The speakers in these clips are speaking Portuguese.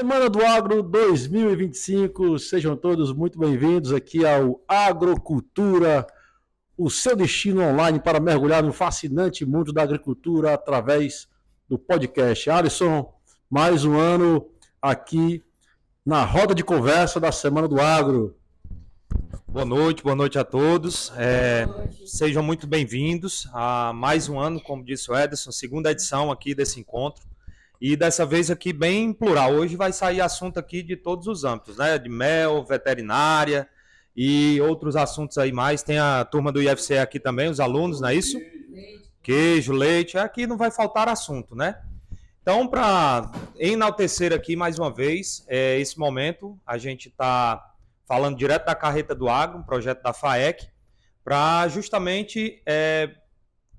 Semana do Agro 2025, sejam todos muito bem-vindos aqui ao Agrocultura, o seu destino online para mergulhar no fascinante mundo da agricultura através do podcast. Alisson, mais um ano aqui na roda de conversa da Semana do Agro. Boa noite a todos. Sejam muito bem-vindos a mais um ano, como disse o Ederson, segunda edição aqui desse encontro. E dessa vez aqui bem plural. Hoje vai sair assunto aqui de todos os âmbitos, né? De mel, veterinária e outros assuntos aí mais. Tem a turma do IFCE aqui também, os alunos, não é isso? Queijo, leite. Aqui não vai faltar assunto, né? Então, para enaltecer aqui mais uma vez, esse momento, a gente está falando direto da Carreta do Agro, um projeto da FAEC, para justamente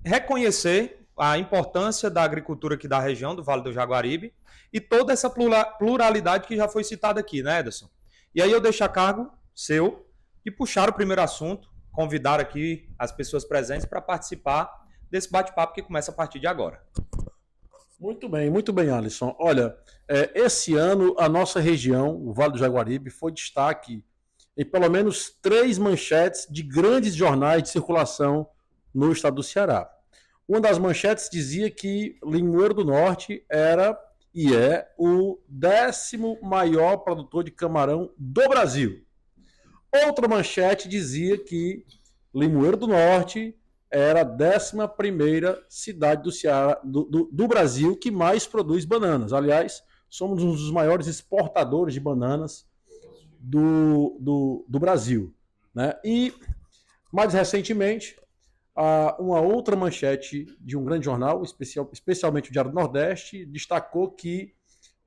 reconhecer a importância da agricultura aqui da região, do Vale do Jaguaribe, e toda essa pluralidade que já foi citada aqui, né, Ederson? E aí eu deixo a cargo seu de puxar o primeiro assunto, convidar aqui as pessoas presentes para participar desse bate-papo que começa a partir de agora. Muito bem, Alisson. Olha, esse ano a nossa região, o Vale do Jaguaribe, foi destaque em pelo menos 3 manchetes de grandes jornais de circulação no estado do Ceará. Uma das manchetes dizia que Limoeiro do Norte era e é o 10º maior produtor de camarão do Brasil. Outra manchete dizia que Limoeiro do Norte era a 11ª cidade do Ceará, do Brasil que mais produz bananas. Aliás, somos um dos maiores exportadores de bananas do Brasil, né? E, mais recentemente, uma outra manchete de um grande jornal, especialmente o Diário do Nordeste, destacou que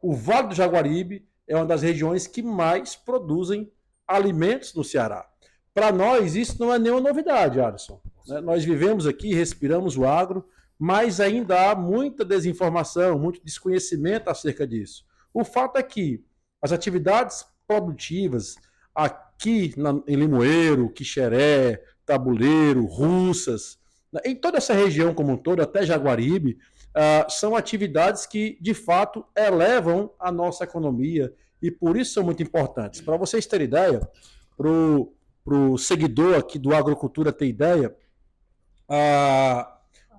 o Vale do Jaguaribe é uma das regiões que mais produzem alimentos no Ceará. Para nós, isso não é nenhuma novidade, Alisson. Nós vivemos aqui, respiramos o agro, mas ainda há muita desinformação, muito desconhecimento acerca disso. O fato é que as atividades produtivas aqui em Limoeiro, Quixeré, Tabuleiro, Russas, em toda essa região como um todo, até Jaguaribe, são atividades que, de fato, elevam a nossa economia e por isso são muito importantes. Para vocês terem ideia, para o seguidor aqui do Agrocultura ter ideia,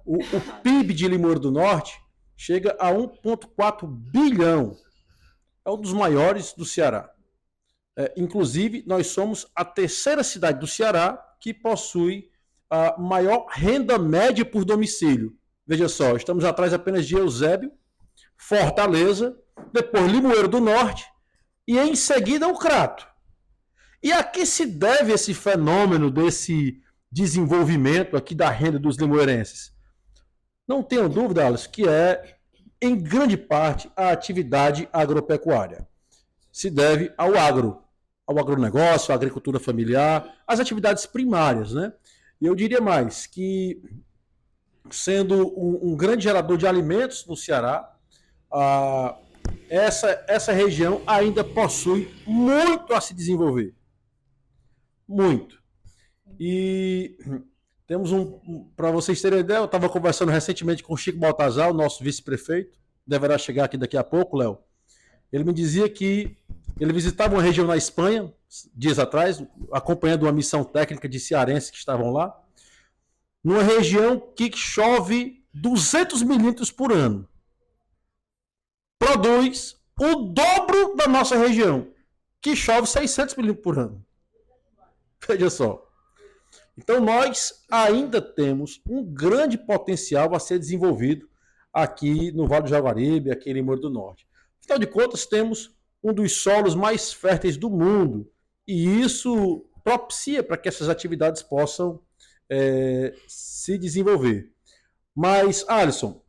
o PIB de Limoeiro do Norte chega a 1,4 bilhão. É um dos maiores do Ceará. Inclusive, nós somos a 3ª cidade do Ceará que possui a maior renda média por domicílio. Veja só, estamos atrás apenas de Eusébio, Fortaleza, depois Limoeiro do Norte e em seguida o Crato. E a que se deve esse fenômeno desse desenvolvimento aqui da renda dos limoeirenses? Não tenho dúvida, Alisson, que é, em grande parte, a atividade agropecuária. Se deve ao agronegócio, à agricultura familiar, às atividades primárias, né? E eu diria mais, que sendo um grande gerador de alimentos no Ceará, essa região ainda possui muito a se desenvolver. Muito. E temos para vocês terem ideia, eu estava conversando recentemente com o Chico Baltazar, o nosso vice-prefeito, deverá chegar aqui daqui a pouco, Léo. Ele me dizia que ele visitava uma região na Espanha, dias atrás, acompanhando uma missão técnica de cearenses que estavam lá, numa região que chove 200 milímetros por ano. Produz o dobro da nossa região, que chove 600 milímetros por ano. Veja só. Então, nós ainda temos um grande potencial a ser desenvolvido aqui no Vale do Jaguaribe, aqui em Limoeiro do Norte. Afinal de contas, temos um dos solos mais férteis do mundo e isso propicia para que essas atividades possam se desenvolver. Mas, Alisson,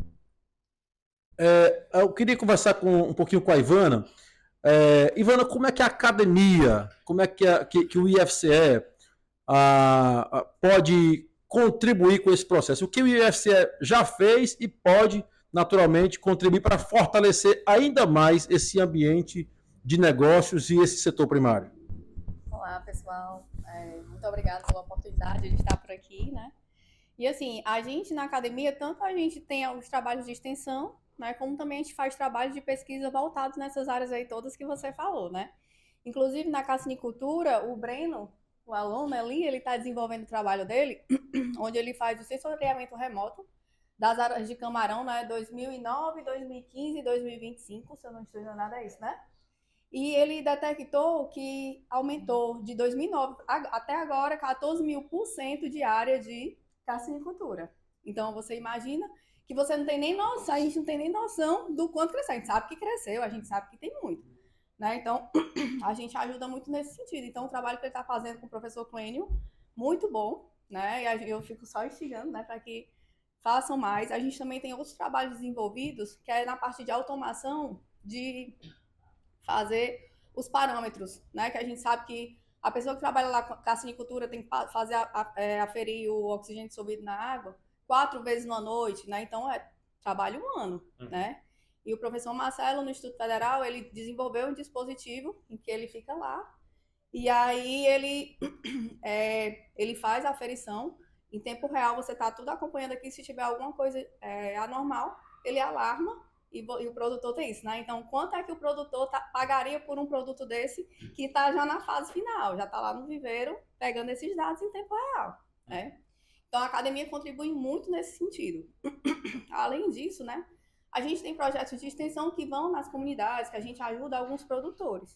eu queria conversar um pouquinho com a Ivana. Ivana, como é que a academia, como é que o IFCE pode contribuir com esse processo? O que o IFCE já fez e pode, naturalmente, contribuir para fortalecer ainda mais esse ambiente de negócios e esse setor primário? Olá, pessoal. Muito obrigada pela oportunidade de estar por aqui, né? E assim, a gente na academia, tanto a gente tem os trabalhos de extensão, né, como também a gente faz trabalho de pesquisa voltados nessas áreas aí todas que você falou, né? Inclusive, na cassinicultura, o Breno, o aluno ali, ele está desenvolvendo o trabalho dele, onde ele faz o sensoriamento remoto das áreas de camarão, né, 2009, 2015 e 2025, se eu não estou enganada, é isso, né? E ele detectou que aumentou de 2009 até agora 14.000% de área de cassinicultura. Então, você imagina que você não tem nem noção, a gente não tem nem noção do quanto cresceu. A gente sabe que cresceu, a gente sabe que tem muito, né? Então, a gente ajuda muito nesse sentido. Então, o trabalho que ele está fazendo com o professor Clênio, muito bom, né? E eu fico só instigando, né, para que façam mais. A gente também tem outros trabalhos desenvolvidos, que é na parte de automação, de fazer os parâmetros, né? Que a gente sabe que a pessoa que trabalha lá com a cassinicultura tem que fazer aferir o oxigênio dissolvido na água 4 vezes na noite, né? Então é trabalho humano, né? E o professor Marcelo, no Instituto Federal, ele desenvolveu um dispositivo em que ele fica lá e aí ele faz a aferição em tempo real. Você está tudo acompanhando aqui. Se tiver alguma coisa anormal, ele alarma. E o produtor tem isso, né? Então, quanto é que o produtor pagaria por um produto desse que está já na fase final, já está lá no viveiro, pegando esses dados em tempo real, né? Então, a academia contribui muito nesse sentido. Além disso, né, a gente tem projetos de extensão que vão nas comunidades, que a gente ajuda alguns produtores.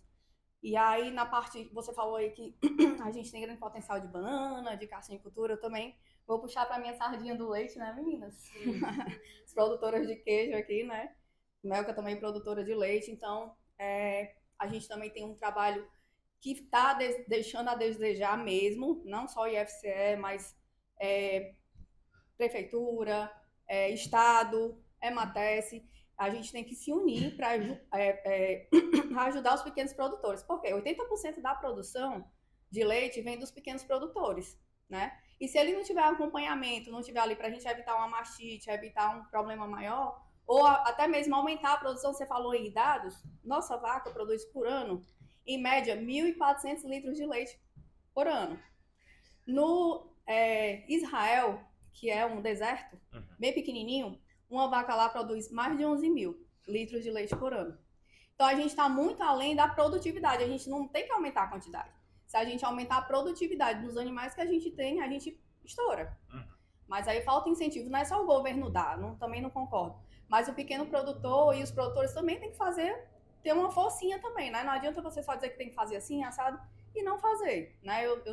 E aí, na parte, você falou aí que a gente tem grande potencial de banana, de cassinicultura, eu também vou puxar para a minha sardinha do leite, né, meninas? As produtoras de queijo aqui, né? Melca também é produtora de leite, então a gente também tem um trabalho que está deixando a desejar mesmo, não só IFCE, mas prefeitura, estado, EMATES. A gente tem que se unir para ajudar os pequenos produtores, porque 80% da produção de leite vem dos pequenos produtores, né? E se ele não tiver acompanhamento, não tiver ali para a gente evitar uma mastite, evitar um problema maior, ou até mesmo aumentar a produção, você falou aí dados, nossa vaca produz por ano, em média, 1.400 litros de leite por ano. No Israel, que é um deserto bem pequenininho, uma vaca lá produz mais de 11.000 litros de leite por ano. Então, a gente está muito além da produtividade, a gente não tem que aumentar a quantidade. Se a gente aumentar a produtividade dos animais que a gente tem, a gente estoura. Mas aí falta incentivo, não é só o governo dar, também não concordo. Mas o pequeno produtor e os produtores também tem que ter uma forcinha também, né? Não adianta você só dizer que tem que fazer assim, assado, e não fazer, né? Eu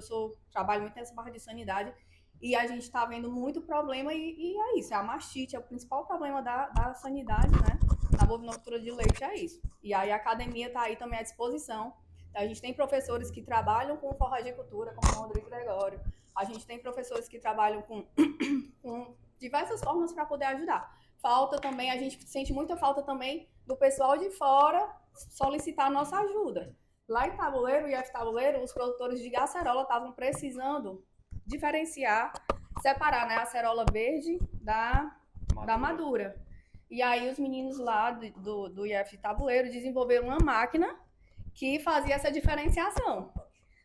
trabalho muito nessa barra de sanidade e a gente está vendo muito problema e é isso, a mastite é o principal problema da sanidade, né? Na bovinocultura de leite é isso. E aí a academia está aí também à disposição. A gente tem professores que trabalham com forragicultura, como o Rodrigo Gregório. A gente tem professores que trabalham com diversas formas para poder ajudar. Falta também, a gente sente muita falta também do pessoal de fora solicitar a nossa ajuda. Lá em Tabuleiro, IF Tabuleiro, os produtores de acerola estavam precisando diferenciar, separar, né, a acerola verde da madura. E aí os meninos lá do IF Tabuleiro desenvolveram uma máquina que fazia essa diferenciação.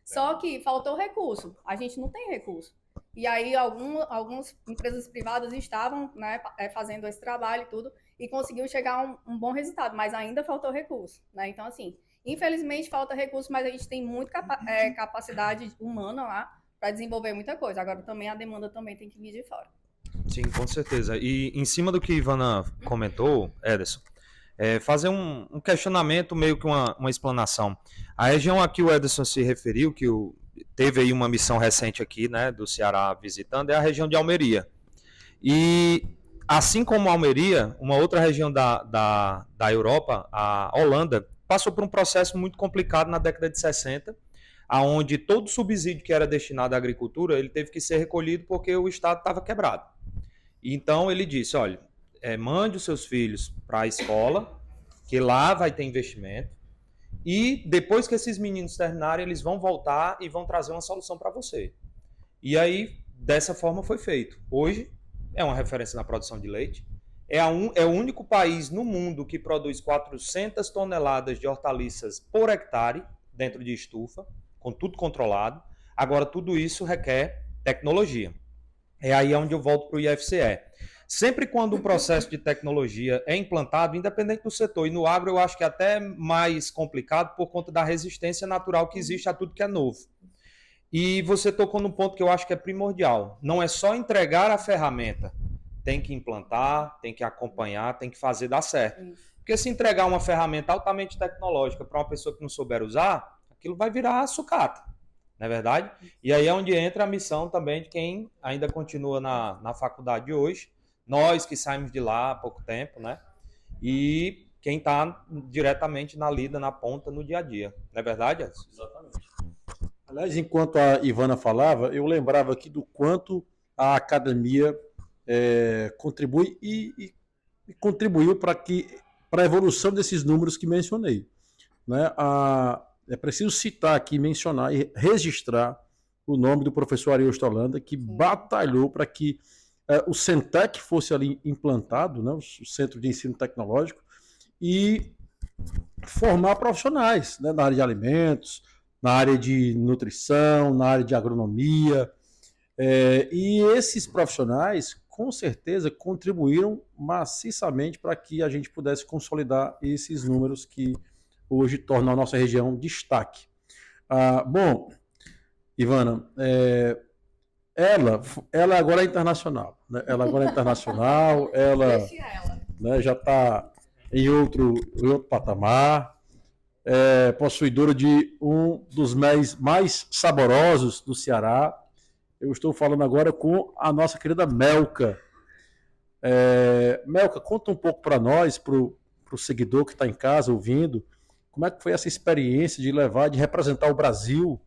Só que faltou recurso. A gente não tem recurso. E aí algumas empresas privadas estavam, né, fazendo esse trabalho e tudo, e conseguiu chegar a um bom resultado, mas ainda faltou recurso, né? Então, assim, infelizmente falta recurso, mas a gente tem muita capacidade humana lá para desenvolver muita coisa. Agora também a demanda também tem que vir de fora. Sim, com certeza. E em cima do que a Ivana comentou, Ederson, fazer um questionamento, meio que uma explanação. A região a que o Ederson se referiu, que teve aí uma missão recente aqui, né, do Ceará visitando, é a região de Almeria. E assim como Almeria, uma outra região da Europa, a Holanda, passou por um processo muito complicado na década de 60, onde todo subsídio que era destinado à agricultura, ele teve que ser recolhido porque o Estado estava quebrado. Então ele disse, olha, mande os seus filhos para a escola, que lá vai ter investimento, e depois que esses meninos terminarem, eles vão voltar e vão trazer uma solução para você. E aí, dessa forma foi feito. Hoje, é uma referência na produção de leite. É o único país no mundo que produz 400 toneladas de hortaliças por hectare dentro de estufa, com tudo controlado. Agora, tudo isso requer tecnologia. É aí onde eu volto para o IFCE. Sempre quando um processo de tecnologia é implantado, independente do setor, e no agro eu acho que é até mais complicado por conta da resistência natural que existe a tudo que é novo. E você tocou num ponto que eu acho que é primordial. Não é só entregar a ferramenta, tem que implantar, tem que acompanhar, tem que fazer dar certo. Porque se entregar uma ferramenta altamente tecnológica para uma pessoa que não souber usar, aquilo vai virar sucata, não é verdade? E aí é onde entra a missão também de quem ainda continua na faculdade hoje, nós que saímos de lá há pouco tempo, né? E quem está diretamente na lida, na ponta, no dia a dia. Não é verdade, Edson? Exatamente. Aliás, enquanto a Ivana falava, eu lembrava aqui do quanto a academia contribui e contribuiu para a evolução desses números que mencionei. Né? É preciso citar aqui, mencionar e registrar o nome do professor Ariosto Holanda, que batalhou para que o Centec fosse ali implantado, né? O Centro de Ensino Tecnológico, e formar profissionais, né? Na área de alimentos, na área de nutrição, na área de agronomia. E esses profissionais, com certeza, contribuíram maciçamente para que a gente pudesse consolidar esses números que hoje tornam a nossa região destaque. Bom, Ivana, ela agora é internacional. Né? Ela agora é internacional, ela, né, já está em outro patamar, possuidora de um dos méis mais saborosos do Ceará. Eu estou falando agora com a nossa querida Melka. Melka, conta um pouco para nós, para o seguidor que está em casa ouvindo, como é que foi essa experiência de representar o Brasil,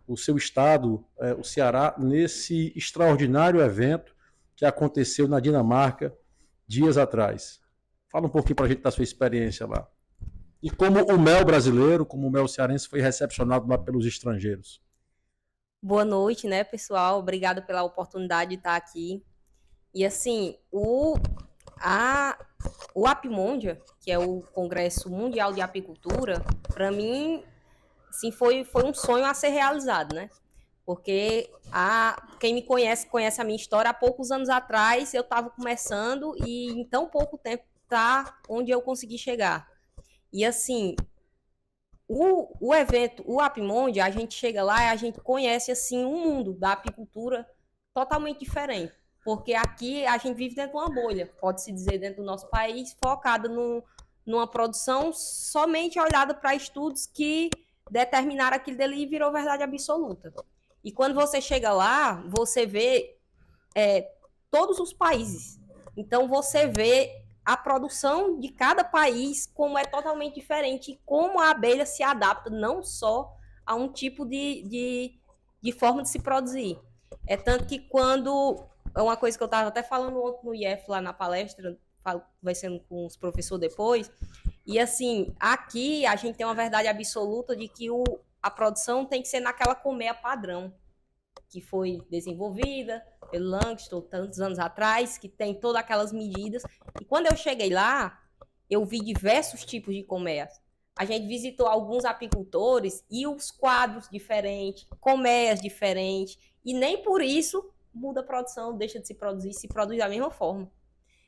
o seu estado, o Ceará, nesse extraordinário evento que aconteceu na Dinamarca dias atrás. Fala um pouquinho para a gente da sua experiência lá. E como o mel brasileiro, como o mel cearense foi recepcionado lá pelos estrangeiros. Boa noite, né, pessoal? Obrigada pela oportunidade de estar aqui. E assim, o Apimondia, que é o Congresso Mundial de Apicultura, para mim, assim, foi um sonho a ser realizado, né? Porque quem me conhece a minha história. Há poucos anos atrás eu estava começando e em tão pouco tempo tá onde eu consegui chegar. E assim, o evento, o Apimondia, a gente chega lá e a gente conhece assim um mundo da apicultura totalmente diferente. Porque aqui a gente vive dentro de uma bolha, pode-se dizer, dentro do nosso país, focada numa produção somente olhada para estudos que determinaram aquilo dali e virou verdade absoluta. E quando você chega lá, você vê todos os países. Então você vê a produção de cada país, como é totalmente diferente, e como a abelha se adapta não só a um tipo de forma de se produzir. É tanto que quando... É uma coisa que eu estava até falando ontem no IF, lá na palestra, conversando com os professores depois, e assim, aqui a gente tem uma verdade absoluta de que a produção tem que ser naquela colmeia padrão, que foi desenvolvida pelo Langston tantos anos atrás, que tem todas aquelas medidas. E quando eu cheguei lá, eu vi diversos tipos de colmeias. A gente visitou alguns apicultores e os quadros diferentes, colmeias diferentes, e nem por isso muda a produção, deixa de se produz da mesma forma.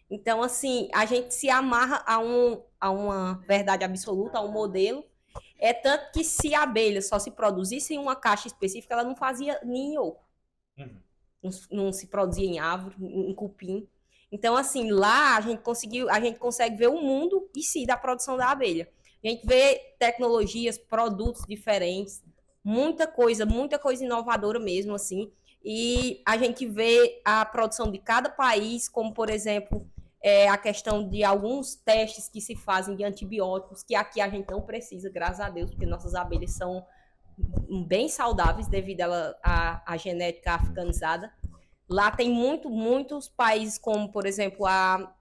Então, assim, a gente se amarra a uma verdade absoluta, a um modelo. É tanto que se a abelha só se produzisse em uma caixa específica, ela não fazia nem ovo. Não se produzia em árvore, em cupim. Então, assim, lá a gente consegue ver o mundo em si da produção da abelha. A gente vê tecnologias, produtos diferentes, muita coisa inovadora mesmo, assim. E a gente vê a produção de cada país, como, por exemplo, a questão de alguns testes que se fazem de antibióticos, que aqui a gente não precisa, graças a Deus, porque nossas abelhas são bem saudáveis devido à genética africanizada. Lá tem muitos países, como, por exemplo, a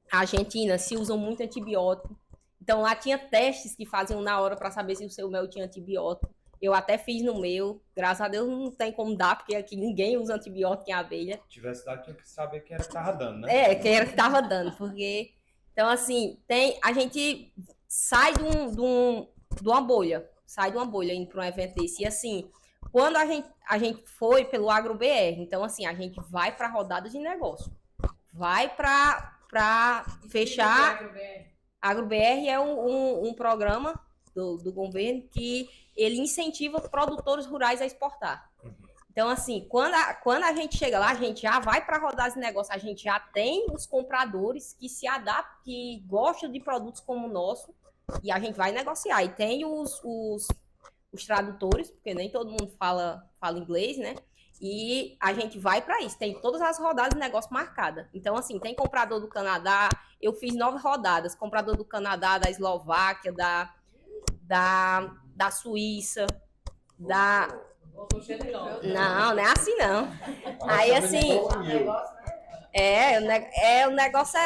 Argentina, se usam muito antibiótico. Então, lá tinha testes que faziam na hora para saber se o seu mel tinha antibiótico. Eu até fiz no meu, graças a Deus não tem como dar, porque aqui ninguém usa antibiótico em abelha. Se tivesse dado, tinha que saber quem era que estava dando, né? Quem era que estava dando, porque... Então, assim, a gente sai de uma bolha, indo para um evento desse. E, assim, quando a gente foi pelo AgroBR, então, assim, a gente vai para a rodada de negócio. vai para fechar. AgroBR é um programa do governo que ele incentiva produtores rurais a exportar. Então, assim, quando a gente chega lá, a gente já vai para rodar esse negócio, a gente já tem os compradores que se adaptam, que gostam de produtos como o nosso, e a gente vai negociar. E tem os tradutores, porque nem todo mundo fala inglês, né? E a gente vai para isso. Tem todas as rodadas de negócio marcadas. Então, assim, tem comprador do Canadá. Eu fiz 9 rodadas. Comprador do Canadá, da Eslováquia, da Suíça, Não, não é assim, não. Aí, assim... o negócio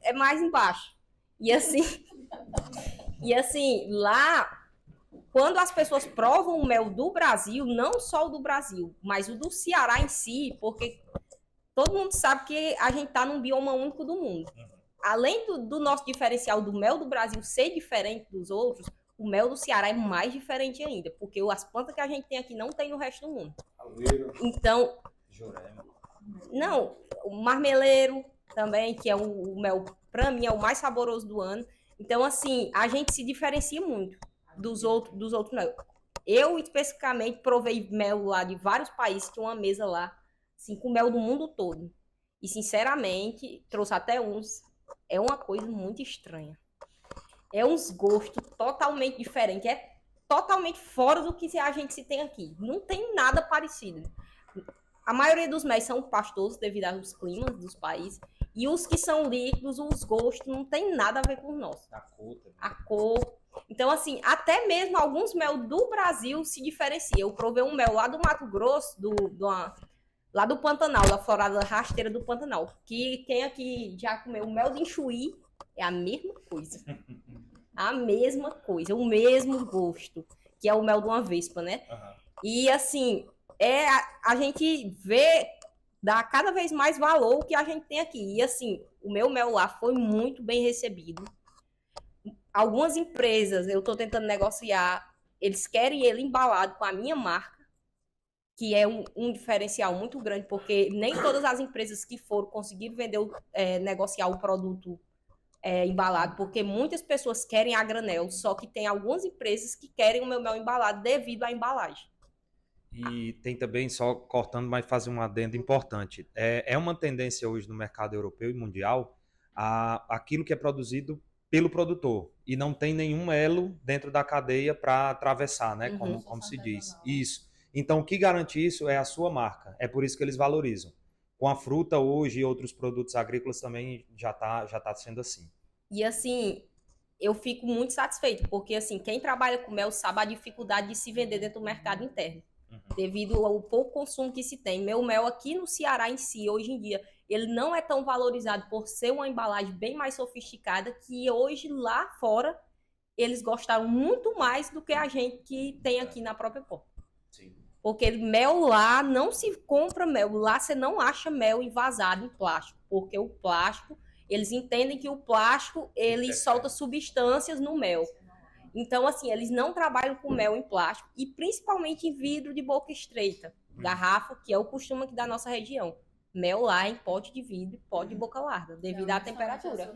é mais embaixo. E assim, lá... Quando as pessoas provam o mel do Brasil, não só o do Brasil, mas o do Ceará em si, porque todo mundo sabe que a gente está num bioma único do mundo. Além do nosso diferencial do mel do Brasil ser diferente dos outros, o mel do Ceará é mais diferente ainda, porque as plantas que a gente tem aqui não tem no resto do mundo. Então, não, o marmeleiro também, que é o mel, para mim, é o mais saboroso do ano. Então, assim, a gente se diferencia muito dos outros mel. Eu, especificamente, provei mel lá de vários países, tinha uma mesa lá, assim, com mel do mundo todo. E, sinceramente, trouxe até uns. É uma coisa muito estranha. É uns gostos totalmente diferentes. É totalmente fora do que a gente se tem aqui. Não tem nada parecido. A maioria dos mel são pastosos, devido aos climas dos países. E os que são líquidos, os gostos, não tem nada a ver com o nosso. A cor. Então, assim, até mesmo alguns mel do Brasil se diferenciam. Eu provei um mel lá do Mato Grosso, lá do Pantanal, da florada rasteira do Pantanal. Que quem aqui já comeu mel de enxuí é a mesma coisa. A mesma coisa, o mesmo gosto. Que é o mel de uma vespa, né? Uhum. E, assim, a gente dá cada vez mais valor o que a gente tem aqui. E, assim, o meu mel lá foi muito bem recebido. Algumas empresas, eu estou tentando negociar, eles querem ele embalado com a minha marca, que é um diferencial muito grande, porque nem todas as empresas que foram conseguiram negociar o produto embalado, porque muitas pessoas querem a granel, só que tem algumas empresas que querem o meu mel embalado devido à embalagem. E tem também, só cortando, mas fazer um adendo importante. É uma tendência hoje no mercado europeu e mundial aquilo que é produzido pelo produtor e não tem nenhum elo dentro da cadeia para atravessar, né? Como se diz. Isso. Então, o que garante isso é a sua marca. É por isso que eles valorizam. Com a fruta hoje e outros produtos agrícolas também já tá sendo assim. E assim, eu fico muito satisfeito, porque assim, quem trabalha com mel sabe a dificuldade de se vender dentro do mercado interno, devido ao pouco consumo que se tem. Meu mel aqui no Ceará em si, hoje em dia, ele não é tão valorizado por ser uma embalagem bem mais sofisticada, que hoje lá fora eles gostaram muito mais do que a gente que tem aqui na própria porta. Sim. Porque mel lá não se compra mel, lá você não acha mel envasado em plástico, porque o plástico, eles entendem que o plástico ele solta substâncias no mel. Então, assim, eles não trabalham com mel em plástico e principalmente em vidro de boca estreita, garrafa, que é o costume aqui da nossa região. Mel lá em pote de vidro, pote de boca larga, devido à temperatura.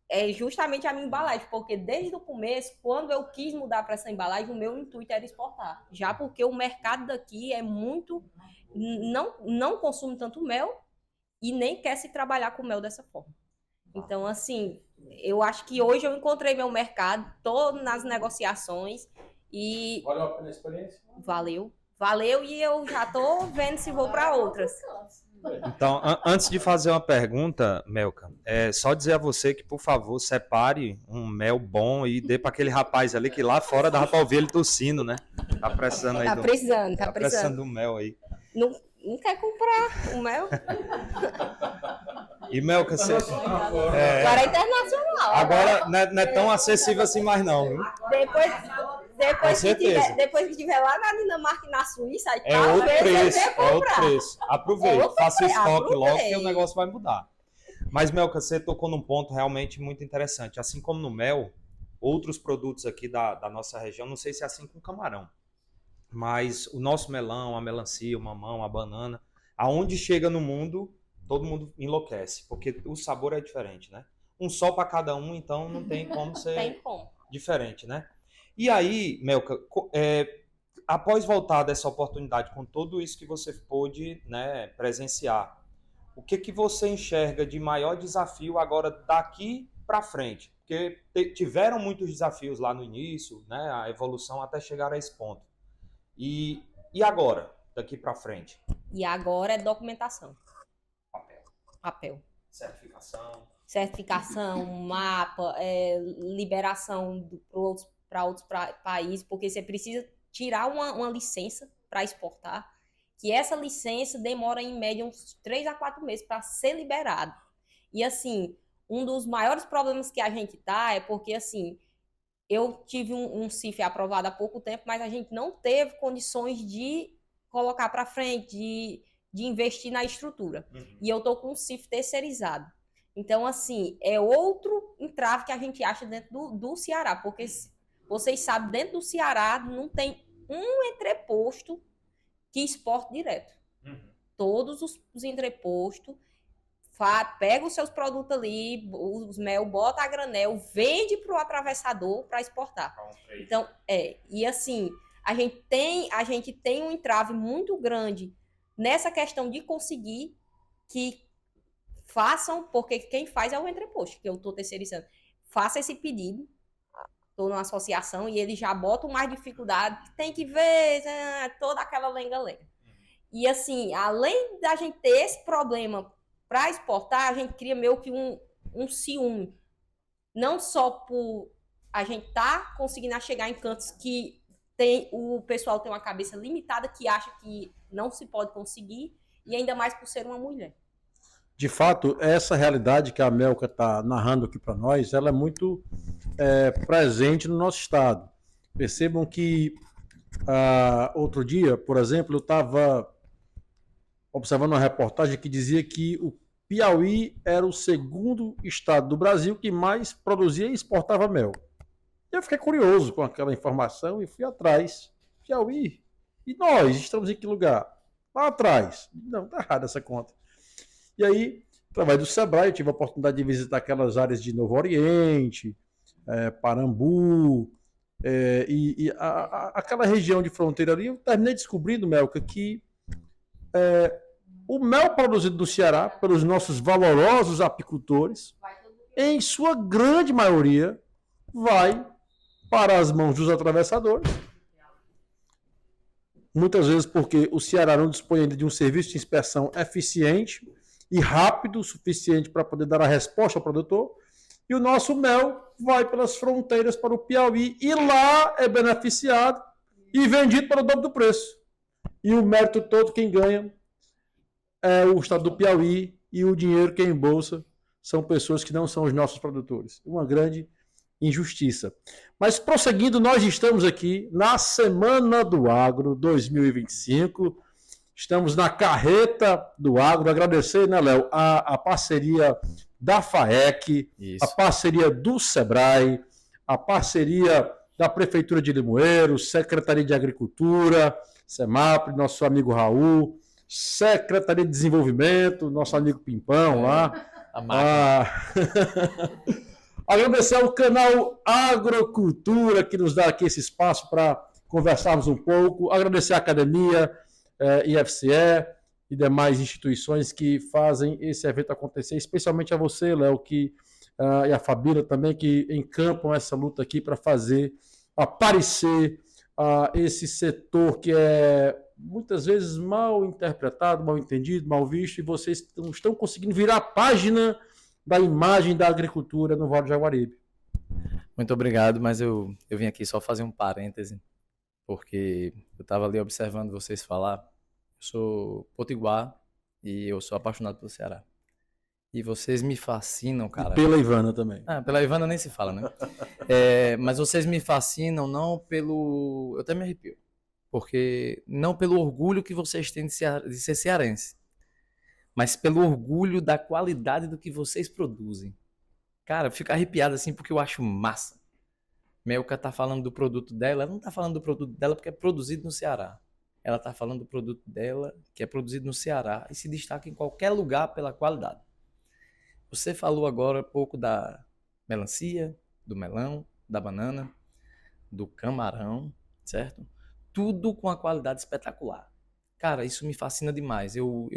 É justamente a minha embalagem, porque desde o começo, quando eu quis mudar para essa embalagem, o meu intuito era exportar. Já porque o mercado daqui é muito... Não consome tanto mel e nem quer se trabalhar com mel dessa forma. Então, assim, eu acho que hoje eu encontrei meu mercado, estou nas negociações e... Valeu a pena a experiência? Valeu e eu já tô vendo se vou para outras. Então, antes de fazer uma pergunta, Melka, só dizer a você que, por favor, separe um mel bom e dê para aquele rapaz ali que lá fora dá para ouvir ele tossindo, né? Tá precisando aí. Tá precisando do mel aí. Não quer comprar o mel? E Melka, você... Agora é internacional. Agora não é tão acessível assim mais não, viu? Depois que tiver lá na Dinamarca e na Suíça, aí outro preço. Aproveite, faça estoque logo que o negócio vai mudar. Mas, Melka, você tocou num ponto realmente muito interessante. Assim como no mel, outros produtos aqui da nossa região, não sei se é assim com camarão, mas o nosso melão, a melancia, o mamão, a banana, aonde chega no mundo, todo mundo enlouquece, porque o sabor é diferente, né? Um só para cada um, então não tem como ser Tem como. diferente, né? E aí, Melka, após voltar dessa oportunidade com tudo isso que você pôde, né, presenciar, o que que você enxerga de maior desafio agora daqui para frente? Porque tiveram muitos desafios lá no início, né, a evolução até chegar a esse ponto. E agora, daqui para frente? E agora é documentação. Papel. Certificação, mapa, liberação para outros países, porque você precisa tirar uma licença para exportar, que essa licença demora em média uns 3 a 4 meses para ser liberado. E assim, um dos maiores problemas que a gente tá é porque assim, eu tive um CIF aprovado há pouco tempo, mas a gente não teve condições de colocar para frente, de investir na estrutura. E eu tô com um CIF terceirizado. Então, assim, é outro entrave que a gente acha dentro do Ceará, porque vocês sabem, dentro do Ceará não tem um entreposto que exporte direto. Todos os entrepostos pega os seus produtos ali, os mel, bota a granel, vende para o atravessador para exportar. Então, e assim, a gente tem um entrave muito grande nessa questão de conseguir que façam, porque quem faz é o entreposto, que eu estou terceirizando. Faça esse pedido, estou numa associação e eles já botam mais dificuldade, tem que ver toda aquela lenga-lenga. E assim, além da gente ter esse problema para exportar, a gente cria meio que um ciúme. Não só por a gente estar conseguindo chegar em cantos que o pessoal tem uma cabeça limitada, que acha que não se pode conseguir, e ainda mais por ser uma mulher. De fato, essa realidade que a Melka está narrando aqui para nós, ela é muito presente no nosso estado. Percebam que outro dia, por exemplo, eu estava observando uma reportagem que dizia que o Piauí era o segundo estado do Brasil que mais produzia e exportava mel. Eu fiquei curioso com aquela informação e fui atrás. Piauí? E nós estamos em que lugar? Lá atrás. Não, tá errada essa conta. E aí, através do Sebrae, eu tive a oportunidade de visitar aquelas áreas de Novo Oriente, Parambu, aquela região de fronteira ali. Eu terminei descobrindo, Melka, que o mel produzido no Ceará pelos nossos valorosos apicultores, em sua grande maioria, vai para as mãos dos atravessadores. Muitas vezes porque o Ceará não dispõe ainda de um serviço de inspeção eficiente e rápido o suficiente para poder dar a resposta ao produtor. E o nosso mel vai pelas fronteiras para o Piauí e lá é beneficiado e vendido para o dobro do preço. E o mérito todo quem ganha é o estado do Piauí, e o dinheiro que embolsa são pessoas que não são os nossos produtores. Uma grande injustiça. Mas prosseguindo, nós estamos aqui na Semana do Agro 2025. Estamos na carreta do agro. Agradecer, né, Léo, a parceria da FAEC, Isso. a parceria do Sebrae, a parceria da Prefeitura de Limoeiro, Secretaria de Agricultura, SEMAPRE, nosso amigo Raul, Secretaria de Desenvolvimento, nosso amigo Pimpão lá. Agradecer ao canal Agrocultura, que nos dá aqui esse espaço para conversarmos um pouco. Agradecer à Academia, IFCE e demais instituições que fazem esse evento acontecer, especialmente a você, Léo, e a Fabíola também, que encampam essa luta aqui para fazer aparecer esse setor que é muitas vezes mal interpretado, mal entendido, mal visto, e vocês estão conseguindo virar a página da imagem da agricultura no Vale do Jaguaribe. Muito obrigado, mas eu vim aqui só fazer um parêntese, porque eu estava ali observando vocês falar. Eu sou potiguar e eu sou apaixonado pelo Ceará. E vocês me fascinam, cara. E pela Ivana também. Pela Ivana nem se fala, né? Mas vocês me fascinam não pelo... Eu até me arrepio. Porque não pelo orgulho que vocês têm de ser cearense, mas pelo orgulho da qualidade do que vocês produzem. Cara, eu fico arrepiado assim porque eu acho massa. Melka tá falando do produto dela, ela não tá falando do produto dela porque é produzido no Ceará. ela está falando do produto dela, que é produzido no Ceará, e se destaca em qualquer lugar pela qualidade. Você falou agora um pouco da melancia, do melão, da banana, do camarão, certo? Tudo com a qualidade espetacular. Cara, isso me fascina demais. Eu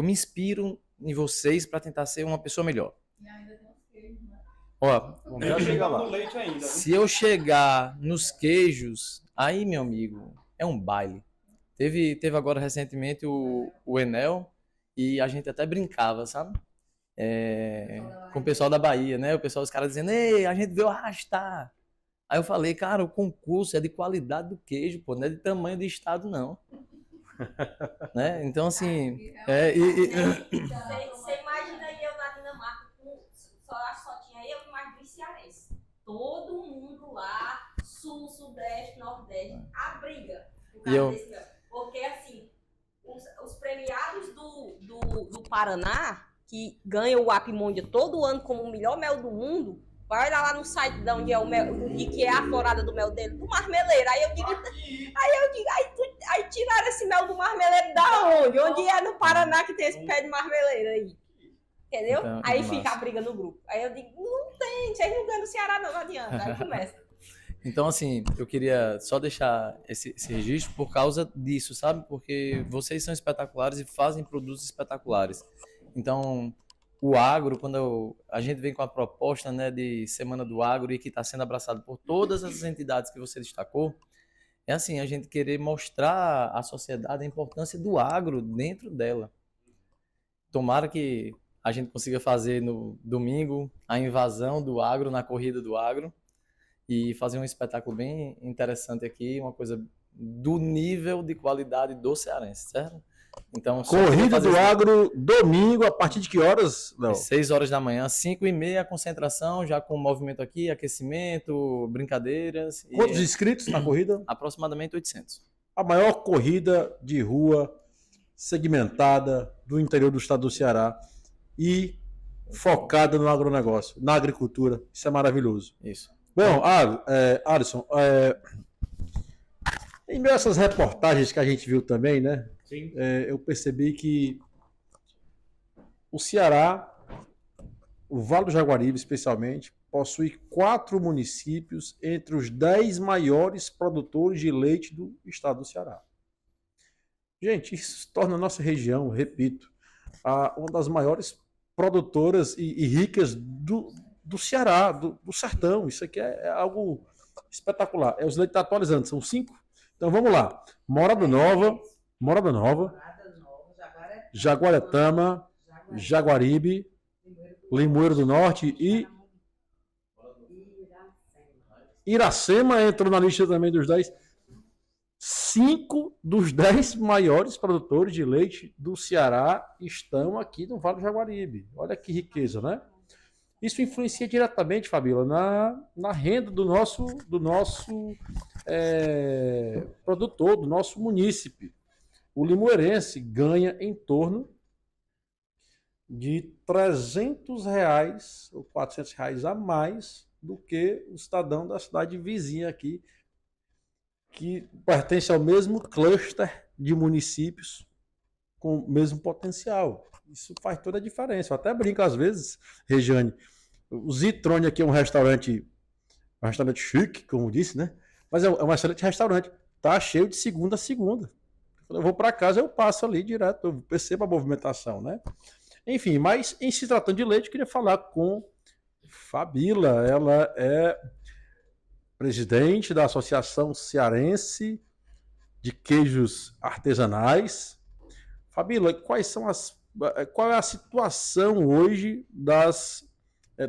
me inspiro em vocês para tentar ser uma pessoa melhor. E ainda tem uns queijos, né? Ó, Já chega lá. No leite ainda. se eu chegar nos queijos, aí, meu amigo, é um baile. Teve agora recentemente o Enel e a gente até brincava, sabe? Com o pessoal da Bahia, né? O pessoal, os caras dizendo, ei, a gente veio arrastar. Aí eu falei, cara, o concurso é de qualidade do queijo, pô, não é de tamanho de estado, não. Né? Então, assim, Você imagina aí eu na Dinamarca, só tinha eu e mais dois cearenses. Todo mundo lá, sul, sudeste, nordeste, a briga. Porque, assim, os premiados do Paraná, que ganham o Apimondia todo ano como o melhor mel do mundo, vai olhar lá no site de onde é o mel, de que é a florada do mel dele, do Marmeleiro. Aí tiraram esse mel do Marmeleiro da onde? Onde é no Paraná que tem esse pé de Marmeleiro aí? Entendeu? Então, aí massa. fica a briga no grupo. Aí eu digo, não tem, vocês não ganham do Ceará não adianta. Aí começa. Então, assim, eu queria só deixar esse registro por causa disso, sabe? Porque vocês são espetaculares e fazem produtos espetaculares. Então, o agro, quando a gente vem com a proposta, né, de Semana do Agro e que está sendo abraçado por todas essas entidades que você destacou, é assim, a gente querer mostrar à sociedade a importância do agro dentro dela. Tomara que a gente consiga fazer no domingo a invasão do agro na corrida do agro e fazer um espetáculo bem interessante aqui, uma coisa do nível de qualidade do cearense, certo? Então, Corrida do Agro, domingo, a partir de que horas, Léo? 6 horas da manhã, 5h30, a concentração, já com movimento aqui, aquecimento, brincadeiras. Quantos inscritos na corrida? Aproximadamente 800. A maior corrida de rua segmentada do interior do estado do Ceará e focada no agronegócio, na agricultura. Isso é maravilhoso. Isso. Bom, Alisson, em meio a essas reportagens que a gente viu também, né? Sim. Eu percebi que o Ceará, o Vale do Jaguaribe especialmente, possui 4 municípios entre os 10 maiores produtores de leite do estado do Ceará. Gente, isso torna a nossa região, repito, uma das maiores produtoras e ricas do Ceará, do sertão. Isso aqui é algo espetacular. Os leites atualizando, são 5. Então vamos lá. Morada Nova, Jaguaretama, Jaguaribe, Limoeiro do Norte e Iracema entrou na lista também dos 10. 5 dos 10 maiores produtores de leite do Ceará estão aqui no Vale do Jaguaribe. Olha que riqueza, né? Isso influencia diretamente, Fabíola, na renda do nosso produtor, do nosso munícipe. O limoeirense ganha em torno de R$300 ou R$400 a mais do que o cidadão da cidade vizinha aqui, que pertence ao mesmo cluster de municípios com o mesmo potencial. Isso faz toda a diferença. Eu até brinco às vezes, Regiane. O Zitrone aqui é um restaurante chique, como disse, né? Mas é um excelente restaurante. Tá cheio de segunda a segunda. Eu vou para casa, eu passo ali direto, eu percebo a movimentação, né? Enfim, mas em se tratando de leite, eu queria falar com Fabíola. Ela é presidente da Associação Cearense de Queijos Artesanais. Fabíola, qual é a situação hoje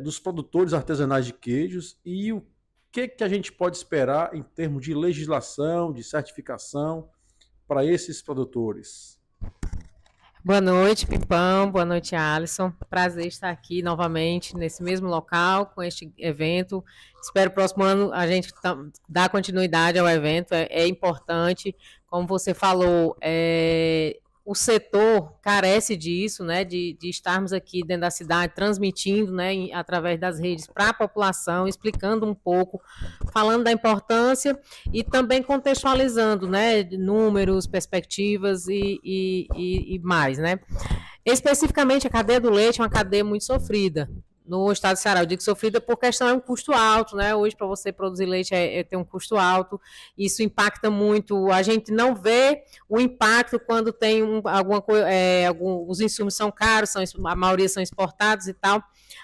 dos produtores artesanais de queijos e o que a gente pode esperar em termos de legislação, de certificação para esses produtores? Boa noite, Pipão. Boa noite, Alisson. Prazer estar aqui novamente nesse mesmo local com este evento. Espero próximo ano a gente dar continuidade ao evento. É importante, como você falou, o setor carece disso, né, de estarmos aqui dentro da cidade transmitindo, né, através das redes para a população, explicando um pouco, falando da importância e também contextualizando, né, números, perspectivas e mais, né. Especificamente a cadeia do leite é uma cadeia muito sofrida. No estado de Ceará, eu digo sofrida por questão, é um custo alto, né? Hoje, para você produzir leite, tem um custo alto, isso impacta muito. A gente não vê o impacto quando tem alguma coisa, os insumos são caros, a maioria são exportados e tal.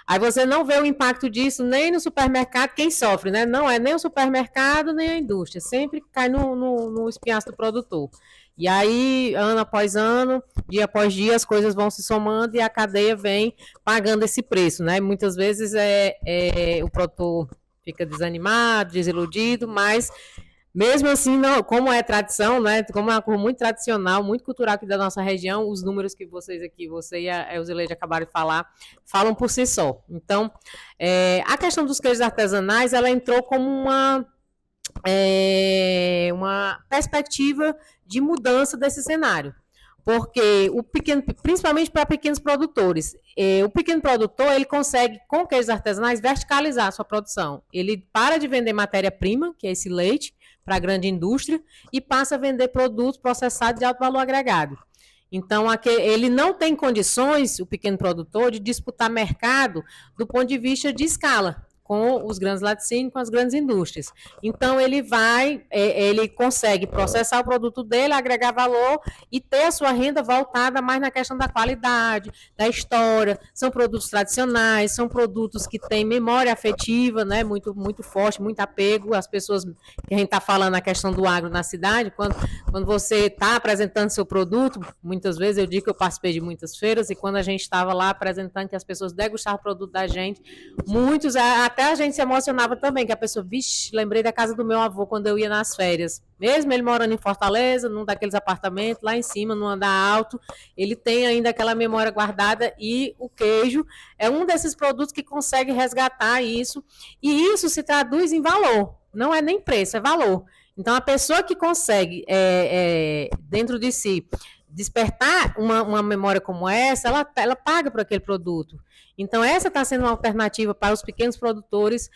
Aí você não vê o impacto disso nem no supermercado, quem sofre, né? Não é nem o supermercado, nem a indústria, sempre cai no espinhaço do produtor. E aí, ano após ano, dia após dia, as coisas vão se somando e a cadeia vem pagando esse preço, né? Muitas vezes o produtor fica desanimado, desiludido, mas mesmo assim, não, como é tradição, né? Como é uma coisa muito tradicional, muito cultural aqui da nossa região, os números que vocês aqui, você e a Eusileide acabaram de falar, falam por si só. Então, a questão dos queijos artesanais, ela entrou como uma perspectiva de mudança desse cenário, porque principalmente para pequenos produtores, o pequeno produtor ele consegue com queijos artesanais verticalizar a sua produção, ele para de vender matéria-prima, que é esse leite, para a grande indústria e passa a vender produtos processados de alto valor agregado. Então, ele não tem condições, o pequeno produtor, de disputar mercado do ponto de vista de escala, com os grandes laticínios, com as grandes indústrias. Então, ele consegue processar o produto dele, agregar valor e ter a sua renda voltada mais na questão da qualidade, da história. São produtos tradicionais, são produtos que têm memória afetiva, né, muito, muito forte, muito apego. As pessoas, que a gente está falando a questão do agro na cidade, quando você está apresentando seu produto, muitas vezes eu digo que eu participei de muitas feiras e quando a gente estava lá apresentando que as pessoas degustavam o produto da gente, muitos até a gente se emocionava também, que a pessoa, vixe, lembrei da casa do meu avô quando eu ia nas férias. Mesmo ele morando em Fortaleza, num daqueles apartamentos, lá em cima, num andar alto, ele tem ainda aquela memória guardada e o queijo é um desses produtos que consegue resgatar isso, e isso se traduz em valor, não é nem preço, é valor. Então, a pessoa que consegue, dentro de si, despertar uma memória como essa, ela paga por aquele produto. Então, essa está sendo uma alternativa para os pequenos produtores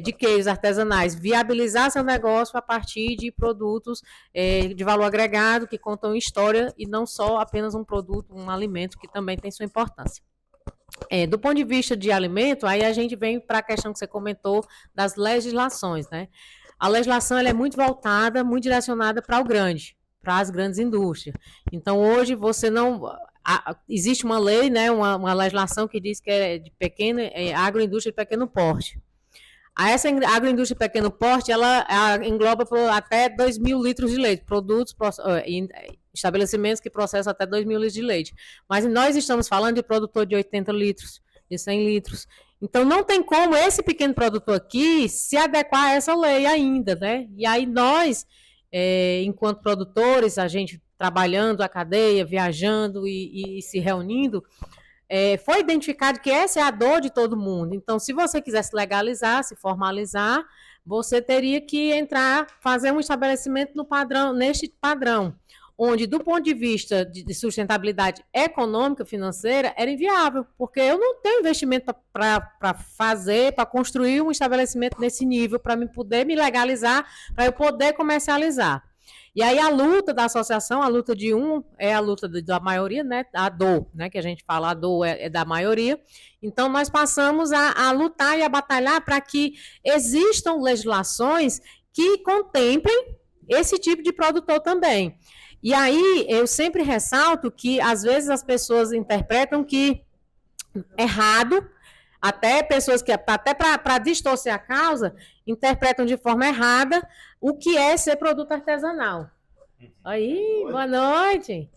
de queijos artesanais, viabilizar seu negócio a partir de produtos de valor agregado, que contam história e não só apenas um produto, um alimento, que também tem sua importância. Do ponto de vista de alimento, aí a gente vem para a questão que você comentou das legislações, né? A legislação ela é muito voltada, muito direcionada para o grande, para as grandes indústrias. Então, hoje, você não... existe uma lei, né, uma legislação que diz que é de agroindústria de pequeno porte. Essa agroindústria de pequeno porte, ela engloba até 2.000 litros de leite, estabelecimentos que processam até 2.000 litros de leite. Mas nós estamos falando de produtor de 80 litros, de 100 litros. Então, não tem como esse pequeno produtor aqui se adequar a essa lei ainda, né? E aí nós, enquanto produtores, a gente trabalhando a cadeia, viajando e se reunindo, foi identificado que essa é a dor de todo mundo. Então, se você quiser se legalizar, se formalizar, você teria que fazer um estabelecimento neste padrão, onde, do ponto de vista de sustentabilidade econômica, financeira, era inviável, porque eu não tenho investimento para construir um estabelecimento nesse nível, para poder me legalizar, para eu poder comercializar. E aí a luta da associação, a luta de é a luta da maioria, né? A dor, né? Que a gente fala, a dor é da maioria. Então, nós passamos a lutar e a batalhar para que existam legislações que contemplem esse tipo de produtor também. E aí, eu sempre ressalto que, às vezes, as pessoas interpretam que errado, até pessoas que, até para distorcer a causa, interpretam de forma errada o que é ser produto artesanal. Aí, boa noite.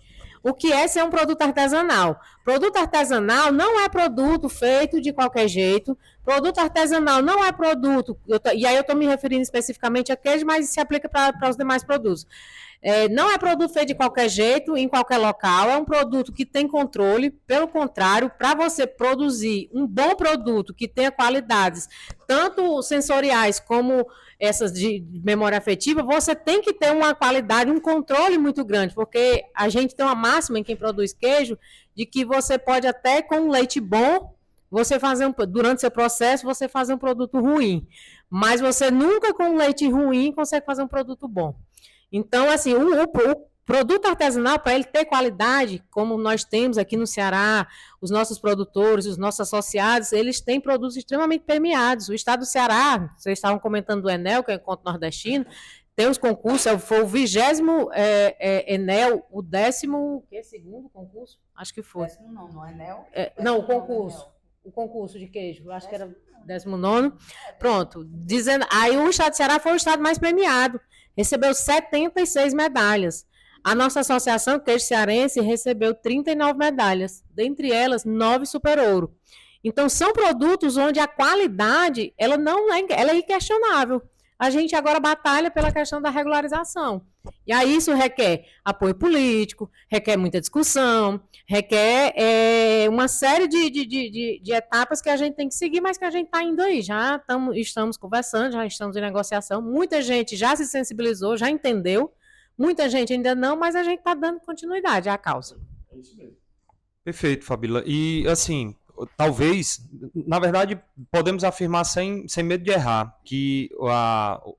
O que é ser um produto artesanal? Produto artesanal não é produto feito de qualquer jeito. Produto artesanal não é produto... e aí eu estou me referindo especificamente a queijo, mas se aplica para os demais produtos. Não é produto feito de qualquer jeito, em qualquer local, é um produto que tem controle. Pelo contrário, para você produzir um bom produto que tenha qualidades, tanto sensoriais como essas de memória afetiva, você tem que ter uma qualidade, um controle muito grande, porque a gente tem uma máxima em quem produz queijo, de que você pode até com um leite bom, você fazer durante seu processo, você fazer um produto ruim. Mas você nunca com um leite ruim consegue fazer um produto bom. Então, assim, o produto artesanal, para ele ter qualidade, como nós temos aqui no Ceará, os nossos produtores, os nossos associados, eles têm produtos extremamente premiados. O estado do Ceará, vocês estavam comentando do Enel, que é o Encontro Nordestino, tem os concursos, foi o 20º Enel, o 10º, que é segundo concurso? Acho que foi. 10º não é Enel? Não, o concurso de queijo, acho que era 19º. Pronto, dizendo, aí o estado do Ceará foi o estado mais premiado, recebeu 76 medalhas. A nossa associação, Queijo Cearense, recebeu 39 medalhas, dentre elas 9 super ouro. Então, são produtos onde a qualidade ela é inquestionável. A gente agora batalha pela questão da regularização. E aí isso requer apoio político, requer muita discussão, requer uma série de etapas que a gente tem que seguir, mas que a gente está indo aí. Já estamos conversando, já estamos em negociação. Muita gente já se sensibilizou, já entendeu. Muita gente ainda não, mas a gente está dando continuidade à causa. É isso mesmo. Perfeito, Fabíola. E, assim, talvez, na verdade, podemos afirmar sem medo de errar, que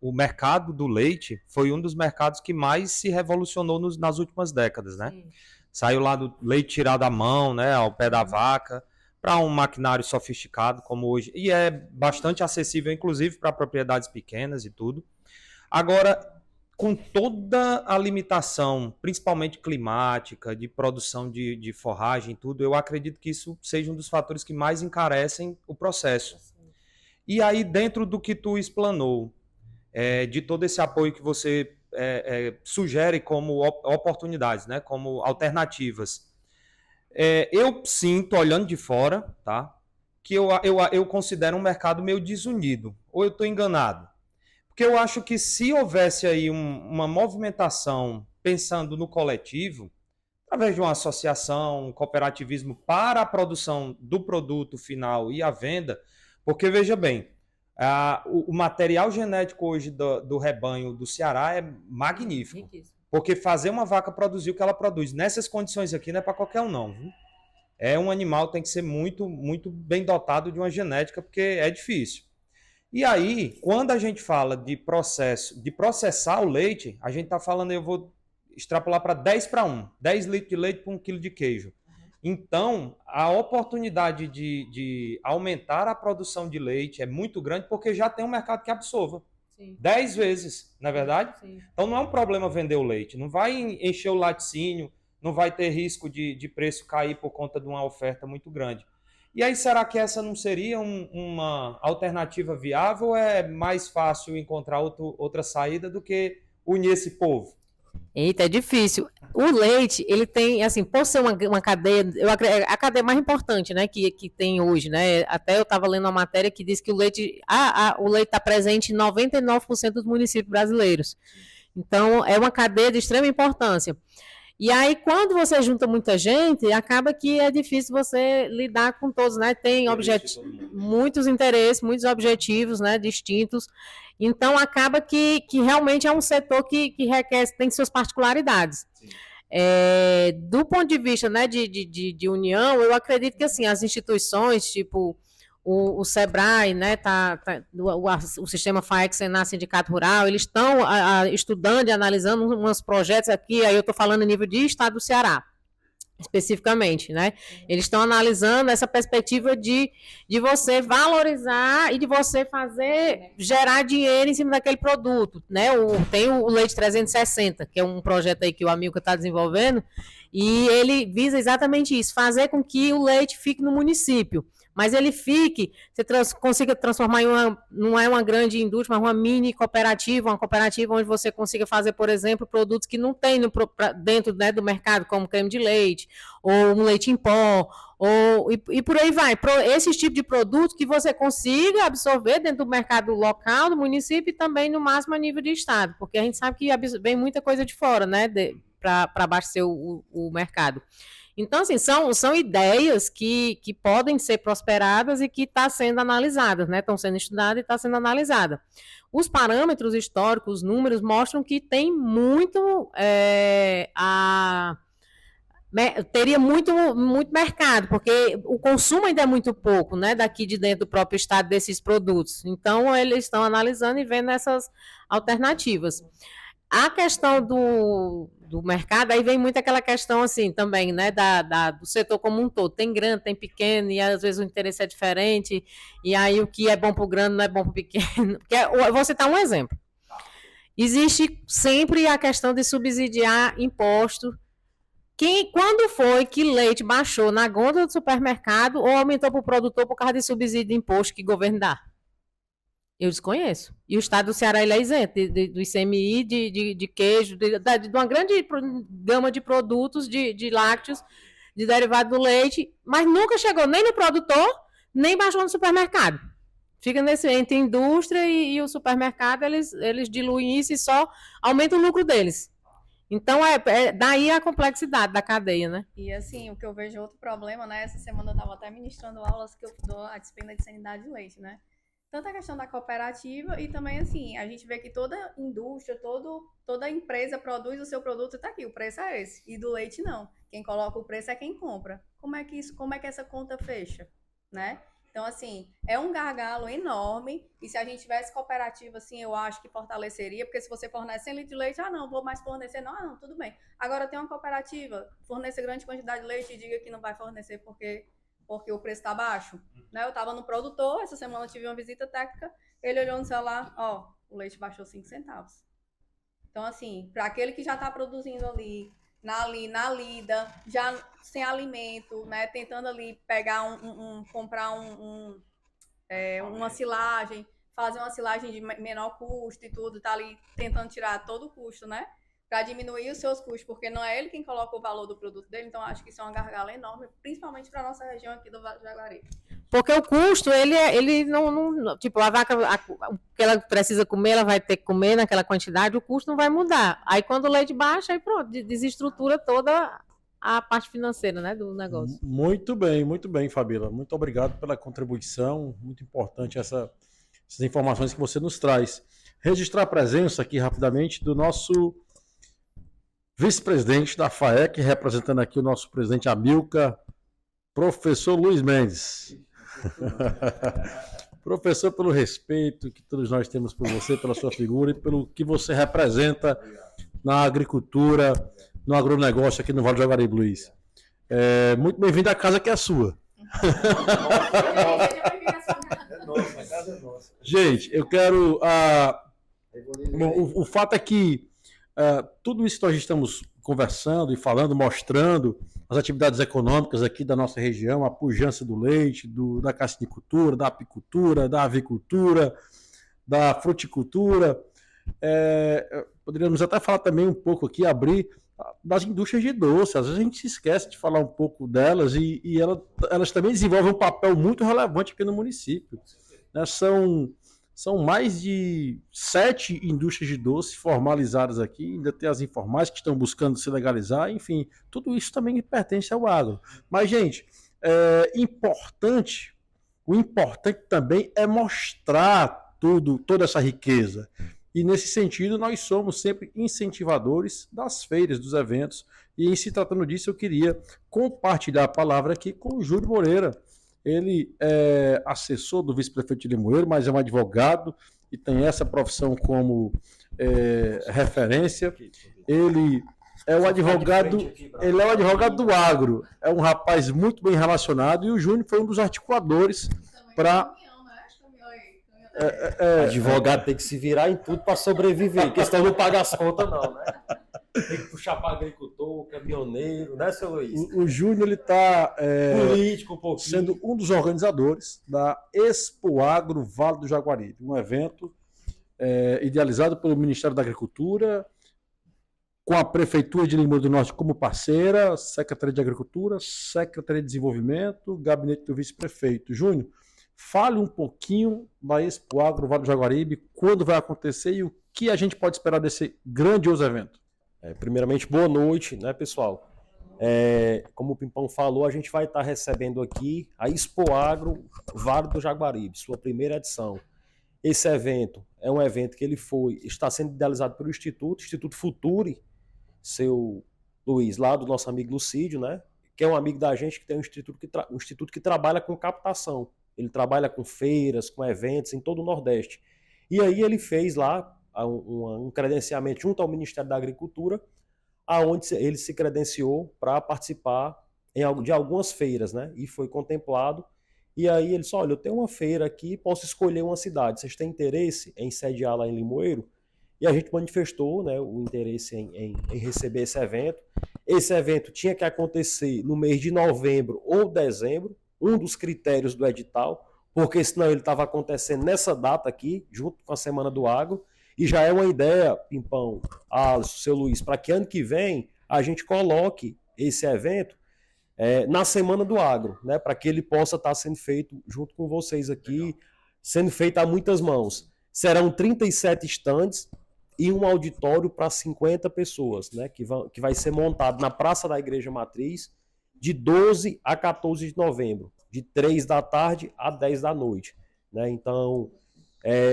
o mercado do leite foi um dos mercados que mais se revolucionou nas últimas décadas, né? Sim. Saiu lá do leite tirado à mão, né, ao pé da vaca, para um maquinário sofisticado como hoje. E é bastante acessível, inclusive, para propriedades pequenas e tudo. Agora, com toda a limitação, principalmente climática, de produção de forragem e tudo, eu acredito que isso seja um dos fatores que mais encarecem o processo. E aí, dentro do que tu explanou, de todo esse apoio que você sugere como oportunidades, né, como alternativas, eu sinto, olhando de fora, tá, que eu considero um mercado meio desunido. Ou eu estou enganado? Porque eu acho que se houvesse aí uma movimentação pensando no coletivo, através de uma associação, um cooperativismo para a produção do produto final e a venda, porque veja bem, o material genético hoje do rebanho do Ceará é magnífico. Porque fazer uma vaca produzir o que ela produz nessas condições aqui não é para qualquer um não. Viu? É um animal, tem que ser muito, muito bem dotado de uma genética, porque é difícil. E aí, quando a gente fala de processar o leite, a gente está falando, eu vou extrapolar para 10:1, 10 litros de leite por 1 quilo de queijo. Então, a oportunidade de aumentar a produção de leite é muito grande, porque já tem um mercado que absorva. Sim. 10 vezes, não é verdade? Sim. Então, não é um problema vender o leite. Não vai encher o laticínio, não vai ter risco de preço cair por conta de uma oferta muito grande. E aí, será que essa não seria uma alternativa viável ou é mais fácil encontrar outra saída do que unir esse povo? Eita, é difícil. O leite, ele tem, assim, por ser uma cadeia, a cadeia mais importante, né, que tem hoje, né, até eu estava lendo uma matéria que diz que o leite está presente em 99% dos municípios brasileiros. Então, é uma cadeia de extrema importância. E aí, quando você junta muita gente, acaba que é difícil você lidar com todos, né? Tem muitos interesses, muitos objetivos, né, distintos. Então, acaba que realmente é um setor que requer, tem suas particularidades. Do ponto de vista, né, de união, eu acredito que assim, as instituições, tipo o SEBRAE, né, o sistema FAEC, Senar, Sindicato Rural, eles estão estudando e analisando uns projetos aqui, aí eu estou falando a nível de estado do Ceará, especificamente, né? Eles estão analisando essa perspectiva de você valorizar e de você gerar dinheiro em cima daquele produto, né? Tem o Leite 360, que é um projeto aí que o Amilcar está desenvolvendo, e ele visa exatamente isso, fazer com que o leite fique no município, mas ele você consiga transformar não é uma grande indústria, mas uma mini cooperativa, uma cooperativa onde você consiga fazer, por exemplo, produtos que não tem dentro, né, do mercado, como creme de leite, ou um leite em pó, e por aí vai. Esse tipo de produto que você consiga absorver dentro do mercado local, do município, e também no máximo a nível de estado, porque a gente sabe que vem muita coisa de fora, né, para abastecer o mercado. Então, assim, são ideias que podem ser prosperadas e que estão sendo analisadas, né? Estão sendo estudadas e está sendo analisada. Os parâmetros históricos, os números, mostram que tem muito teria muito mercado, porque o consumo ainda é muito pouco, né, daqui de dentro do próprio estado desses produtos. Então, eles estão analisando e vendo essas alternativas. A questão do mercado, aí vem muito aquela questão assim também, né, do setor como um todo. Tem grande, tem pequeno, e às vezes o interesse é diferente, e aí o que é bom para o grande não é bom para o pequeno. Eu vou citar um exemplo. Existe sempre a questão de subsidiar imposto. Quando foi que leite baixou na gôndola do supermercado ou aumentou para o produtor por causa de subsídio de imposto que o governo dá? Eu desconheço. E o estado do Ceará ele é isento do ICMI, de queijo, de uma grande gama de produtos, de lácteos, de derivado do leite, mas nunca chegou nem no produtor, nem baixou no supermercado. Fica entre a indústria e o supermercado, eles diluem isso e só aumentam o lucro deles. Então, daí a complexidade da cadeia, né? E assim, o que eu vejo outro problema, né? Essa semana eu estava até ministrando aulas que eu dou a disciplina de sanidade de leite, né? Tanto a questão da cooperativa e também, assim, a gente vê que toda indústria, toda empresa produz o seu produto e tá aqui, o preço é esse. E do leite, não. Quem coloca o preço é quem compra. Como é que essa conta fecha, né? Então, assim, é um gargalo enorme, e se a gente tivesse cooperativa, assim, eu acho que fortaleceria, porque se você fornece 100 litros de leite, não, vou mais fornecer, não, tudo bem. Agora tem uma cooperativa, fornecer grande quantidade de leite e diga que não vai fornecer porque o preço está baixo, né? Eu estava no produtor, essa semana eu tive uma visita técnica, ele olhou no celular, o leite baixou 5 centavos. Então, assim, para aquele que já está produzindo ali, na lida, já sem alimento, né? Tentando ali pegar comprar uma silagem, fazer uma silagem de menor custo e tudo, tá ali tentando tirar todo o custo, né? Para diminuir os seus custos, porque não é ele quem coloca o valor do produto dele, então acho que isso é uma gargala enorme, principalmente para nossa região aqui do Vale do Jaguaribe. Porque o custo, ele não tipo, a vaca, o que ela precisa comer, ela vai ter que comer naquela quantidade, o custo não vai mudar. Aí quando o leite baixa, aí pronto, desestrutura toda a parte financeira, né, do negócio. Muito bem, Fabíola. Muito obrigado pela contribuição, muito importante essas informações que você nos traz. Registrar a presença aqui rapidamente do nosso vice-presidente da FAEC, representando aqui o nosso presidente Amilcar, professor Luiz Mendes. Professor, pelo respeito que todos nós temos por você, pela sua figura e pelo que você representa na agricultura, no agronegócio aqui no Vale do Jaguaribe, Luiz. Muito bem-vindo à casa que é a sua. A casa é nossa. Gente, eu quero... o fato é que tudo isso que nós estamos conversando e falando, mostrando as atividades econômicas aqui da nossa região, a pujança do leite, da cassinicultura, da apicultura, da avicultura, da fruticultura. Poderíamos até falar também um pouco aqui, abrir das indústrias de doce. Às vezes a gente se esquece de falar um pouco delas e elas também desenvolvem um papel muito relevante aqui no município. Né? São mais de 7 indústrias de doce formalizadas aqui, ainda tem as informais que estão buscando se legalizar, enfim, tudo isso também pertence ao agro. Mas, gente, o importante também é mostrar toda essa riqueza. E, nesse sentido, nós somos sempre incentivadores das feiras, dos eventos, e em se tratando disso, eu queria compartilhar a palavra aqui com o Júlio Moreira. Ele é assessor do vice-prefeito de Limoeiro, mas é um advogado e tem essa profissão como referência. Ele é o advogado do agro, é um rapaz muito bem relacionado e o Júnior foi um dos articuladores para... Advogado tem que se virar em tudo para sobreviver, porque senão não paga as contas não, né? Tem que puxar para agricultor, caminhoneiro, né, seu Luiz? O Júnior, ele está político um pouquinho, sendo um dos organizadores da Expo Agro Vale do Jaguaribe, um evento idealizado pelo Ministério da Agricultura, com a Prefeitura de Limoeiro do Norte como parceira, Secretaria de Agricultura, Secretaria de Desenvolvimento, Gabinete do Vice-Prefeito. Júnior, fale um pouquinho da Expo Agro Vale do Jaguaribe, quando vai acontecer e o que a gente pode esperar desse grandioso evento. Primeiramente, boa noite, né, pessoal? Como o Pimpão falou, a gente vai estar recebendo aqui a Expo Agro Vale do Jaguaribe, sua primeira edição. Esse evento é um evento que está sendo idealizado pelo Instituto Futuri, seu Luiz, lá do nosso amigo Lucídio, né? Que é um amigo da gente que tem um instituto que trabalha com captação. Ele trabalha com feiras, com eventos em todo o Nordeste. E aí ele fez lá um credenciamento junto ao Ministério da Agricultura, aonde ele se credenciou para participar de algumas feiras, né? E foi contemplado. E aí ele disse, olha, eu tenho uma feira aqui, posso escolher uma cidade. Vocês têm interesse em sediar lá em Limoeiro? E a gente manifestou, né, o interesse em receber esse evento. Esse evento tinha que acontecer no mês de novembro ou dezembro, um dos critérios do edital, porque senão ele estava acontecendo nessa data aqui, junto com a Semana do Agro. E já é uma ideia, Pimpão, Alisson, seu Luiz, para que ano que vem a gente coloque esse evento na Semana do Agro, né, para que ele possa estar sendo feito junto com vocês aqui, sendo feito a muitas mãos. Serão 37 estandes e um auditório para 50 pessoas, né, que vai ser montado na Praça da Igreja Matriz de 12 a 14 de novembro, de 3 da tarde a 10 da noite. Né? Então,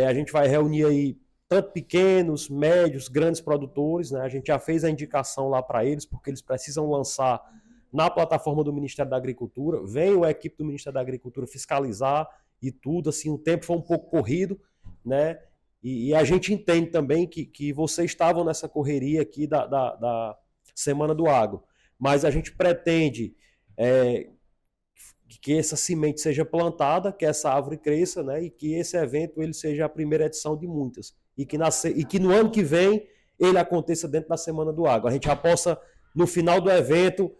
a gente vai reunir aí tanto pequenos, médios, grandes produtores, né? A gente já fez a indicação lá para eles, porque eles precisam lançar na plataforma do Ministério da Agricultura. Veio a equipe do Ministério da Agricultura fiscalizar e tudo, assim, o tempo foi um pouco corrido, né? E a gente entende também que vocês estavam nessa correria aqui da Semana do Agro, mas a gente pretende que essa semente seja plantada, que essa árvore cresça, né? E que esse evento ele seja a primeira edição de muitas. E que no ano que vem ele aconteça dentro da Semana do Agro. A gente já possa, no final do evento,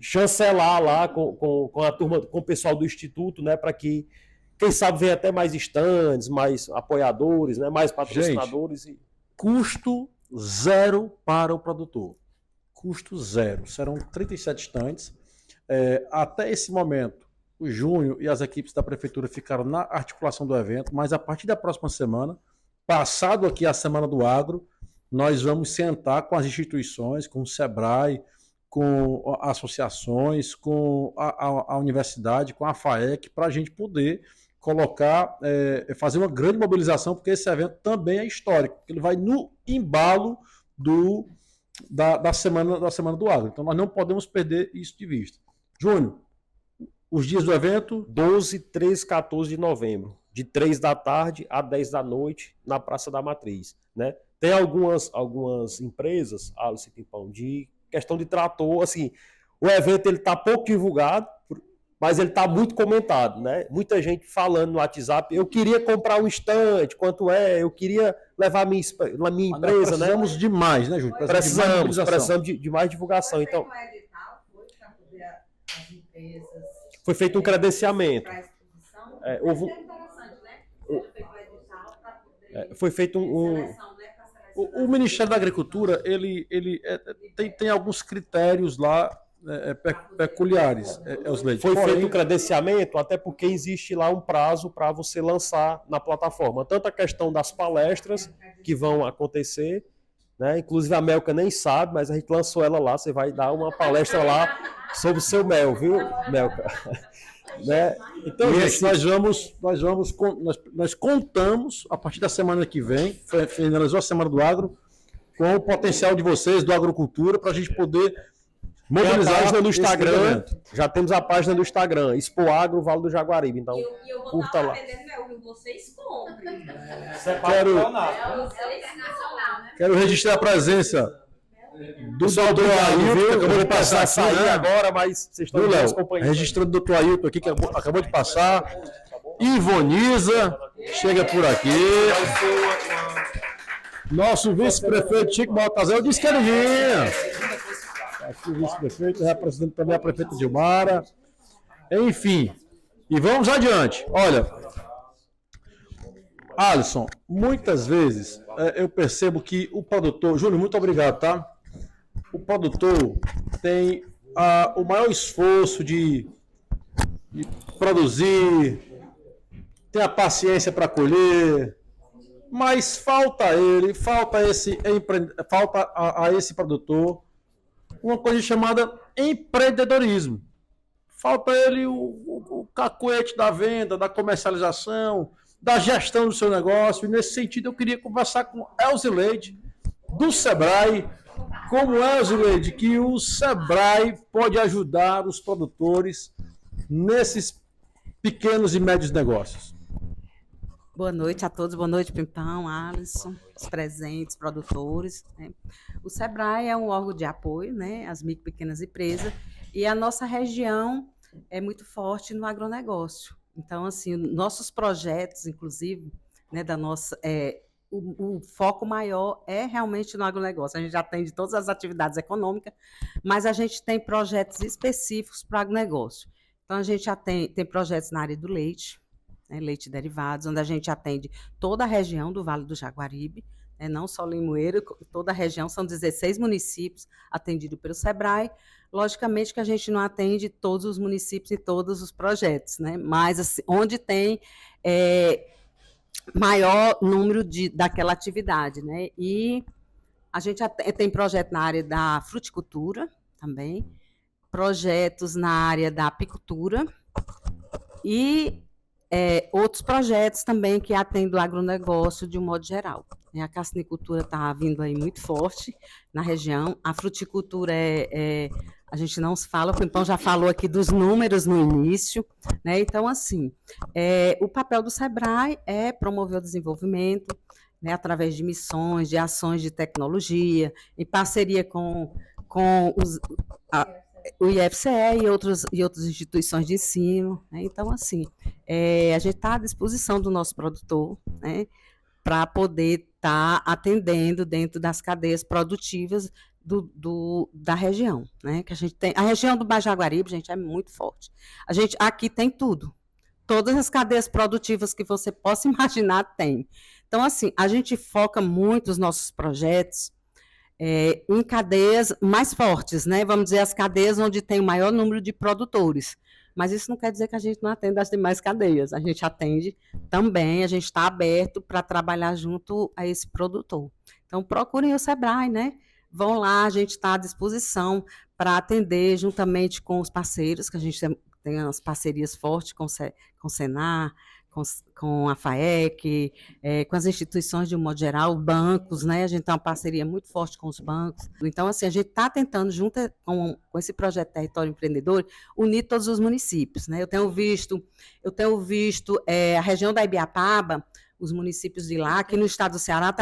chancelar lá com a turma, com o pessoal do Instituto, né, para que, quem sabe, venha até mais estandes, mais apoiadores, né, mais patrocinadores. Gente, custo zero para o produtor. Custo zero. Serão 37 estandes. Até esse momento, o Júnior e as equipes da Prefeitura ficaram na articulação do evento, mas a partir da próxima semana, passado aqui a Semana do Agro, nós vamos sentar com as instituições, com o SEBRAE, com associações, com a universidade, com a FAEC, para a gente poder colocar, fazer uma grande mobilização, porque esse evento também é histórico, ele vai no embalo da semana do Agro. Então nós não podemos perder isso de vista. Júnior, os dias do evento? 12, 13, 14 de novembro, de 3 da tarde a 10 da noite, na Praça da Matriz. Né? Tem algumas empresas, Alisson e Pimpão, de questão de trator, assim, o evento ele está pouco divulgado, mas ele está muito comentado, né? Muita gente falando no WhatsApp, eu queria comprar um estande, quanto é, eu queria levar minha empresa, né? Precisamos de mais, né, Júnior? Precisamos de mais divulgação. Então, foi feito um credenciamento. Foi feito O Ministério da Agricultura ele tem alguns critérios lá peculiares, Foi feito o credenciamento, até porque existe lá um prazo para você lançar na plataforma. Tanto a questão das palestras que vão acontecer, né? Inclusive a Melka nem sabe, mas a gente lançou ela lá. Você vai dar uma palestra lá sobre o seu mel, viu, Melka? Né? Então, gente, nós contamos a partir da semana que vem, finalizou a Semana do Agro, com o potencial de vocês, do Agrocultura, para a gente poder mobilizar a página no Instagram. Já temos a página do Instagram, Expo Agro Vale do Jaguaribe. Então, eu vou curta lá. Vocês comprem. Quero registrar a presença do doutor Ailton, que acabou de passar aqui, sair agora, mas vocês estão acompanhando. Registrando o doutor Ailton aqui, que acabou de passar. Ivoniza, chega por aqui. Nosso vice-prefeito Chico Baltazar, de esquerdinha. Aqui o vice-prefeito, representando também a prefeita Dilmara. Enfim, e vamos adiante. Olha, Alisson, muitas vezes eu percebo que o produtor... Júnior, muito obrigado, tá? O produtor tem o maior esforço de produzir, tem a paciência para colher, mas falta a esse produtor uma coisa chamada empreendedorismo. Falta ele o cacuete da venda, da comercialização, da gestão do seu negócio. E nesse sentido, eu queria conversar com Elzileide, do Sebrae. Como é, Elzileide, que o Sebrae pode ajudar os produtores nesses pequenos e médios negócios? Boa noite a todos, boa noite, Pimpão, Alisson, os presentes, produtores, né? O Sebrae é um órgão de apoio, né, às micro e pequenas empresas, e a nossa região é muito forte no agronegócio. Então, assim, nossos projetos, inclusive, né, o foco maior é realmente no agronegócio. A gente atende todas as atividades econômicas, mas a gente tem projetos específicos para o agronegócio. Então, a gente tem projetos na área do leite, né, leite e derivados, onde a gente atende toda a região do Vale do Jaguaribe, né, não só Limoeiro, toda a região, são 16 municípios atendidos pelo Sebrae. Logicamente que a gente não atende todos os municípios e todos os projetos, né, mas assim, onde tem maior número daquela atividade, né? E a gente tem projeto na área da fruticultura também, projetos na área da apicultura e outros projetos também que atendem o agronegócio de um modo geral. A carcinicultura está vindo aí muito forte na região, a fruticultura a gente não se fala, o Pimpão já falou aqui dos números no início, né? Então, assim, o papel do Sebrae é promover o desenvolvimento, né, através de missões, de ações de tecnologia, em parceria com o IFCE e outras instituições de ensino, né? Então, assim, a gente está à disposição do nosso produtor, né, para poder estar atendendo dentro das cadeias produtivas da região, né? Que a gente tem. A região do Baixo Jaguaribe, gente, é muito forte. A gente aqui tem tudo. Todas as cadeias produtivas que você possa imaginar tem. Então, assim, a gente foca muito os nossos projetos em cadeias mais fortes, né? Vamos dizer, as cadeias onde tem o maior número de produtores. Mas isso não quer dizer que a gente não atende as demais cadeias. A gente atende também, a gente está aberto para trabalhar junto a esse produtor. Então, procurem o Sebrae, né? Vão lá, a gente está à disposição para atender juntamente com os parceiros, que a gente tem as parcerias fortes com o Senar, com a FAEC, com as instituições de um modo geral, bancos, né? A gente tem uma parceria muito forte com os bancos. Então, assim, a gente está tentando, junto com esse projeto Território Empreendedor, unir todos os municípios, né? Eu tenho visto a região da Ibiapaba, os municípios de lá, que no estado do Ceará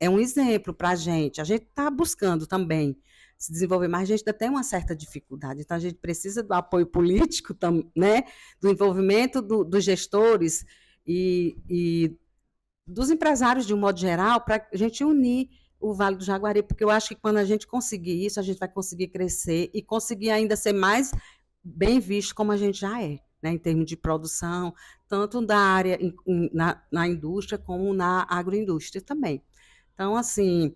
é um exemplo para a gente. A gente está buscando também se desenvolver, mas a gente ainda tem uma certa dificuldade. Então, a gente precisa do apoio político, né, do envolvimento dos gestores e dos empresários, de um modo geral, para a gente unir o Vale do Jaguaribe, porque eu acho que quando a gente conseguir isso, a gente vai conseguir crescer e conseguir ainda ser mais bem visto como a gente já é, né, em termos de produção, tanto da área na indústria como na agroindústria também. Então, assim,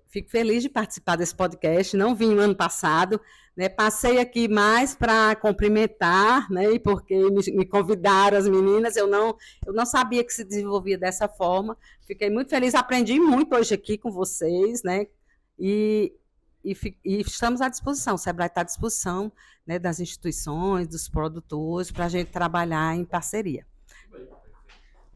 fico feliz de participar desse podcast. Não vim no ano passado, né? Passei aqui mais para cumprimentar, né? E porque me convidaram as meninas, eu não sabia que se desenvolvia dessa forma. Fiquei muito feliz, aprendi muito hoje aqui com vocês, né? E estamos à disposição, o Sebrae está à disposição, né, das instituições, dos produtores, para a gente trabalhar em parceria.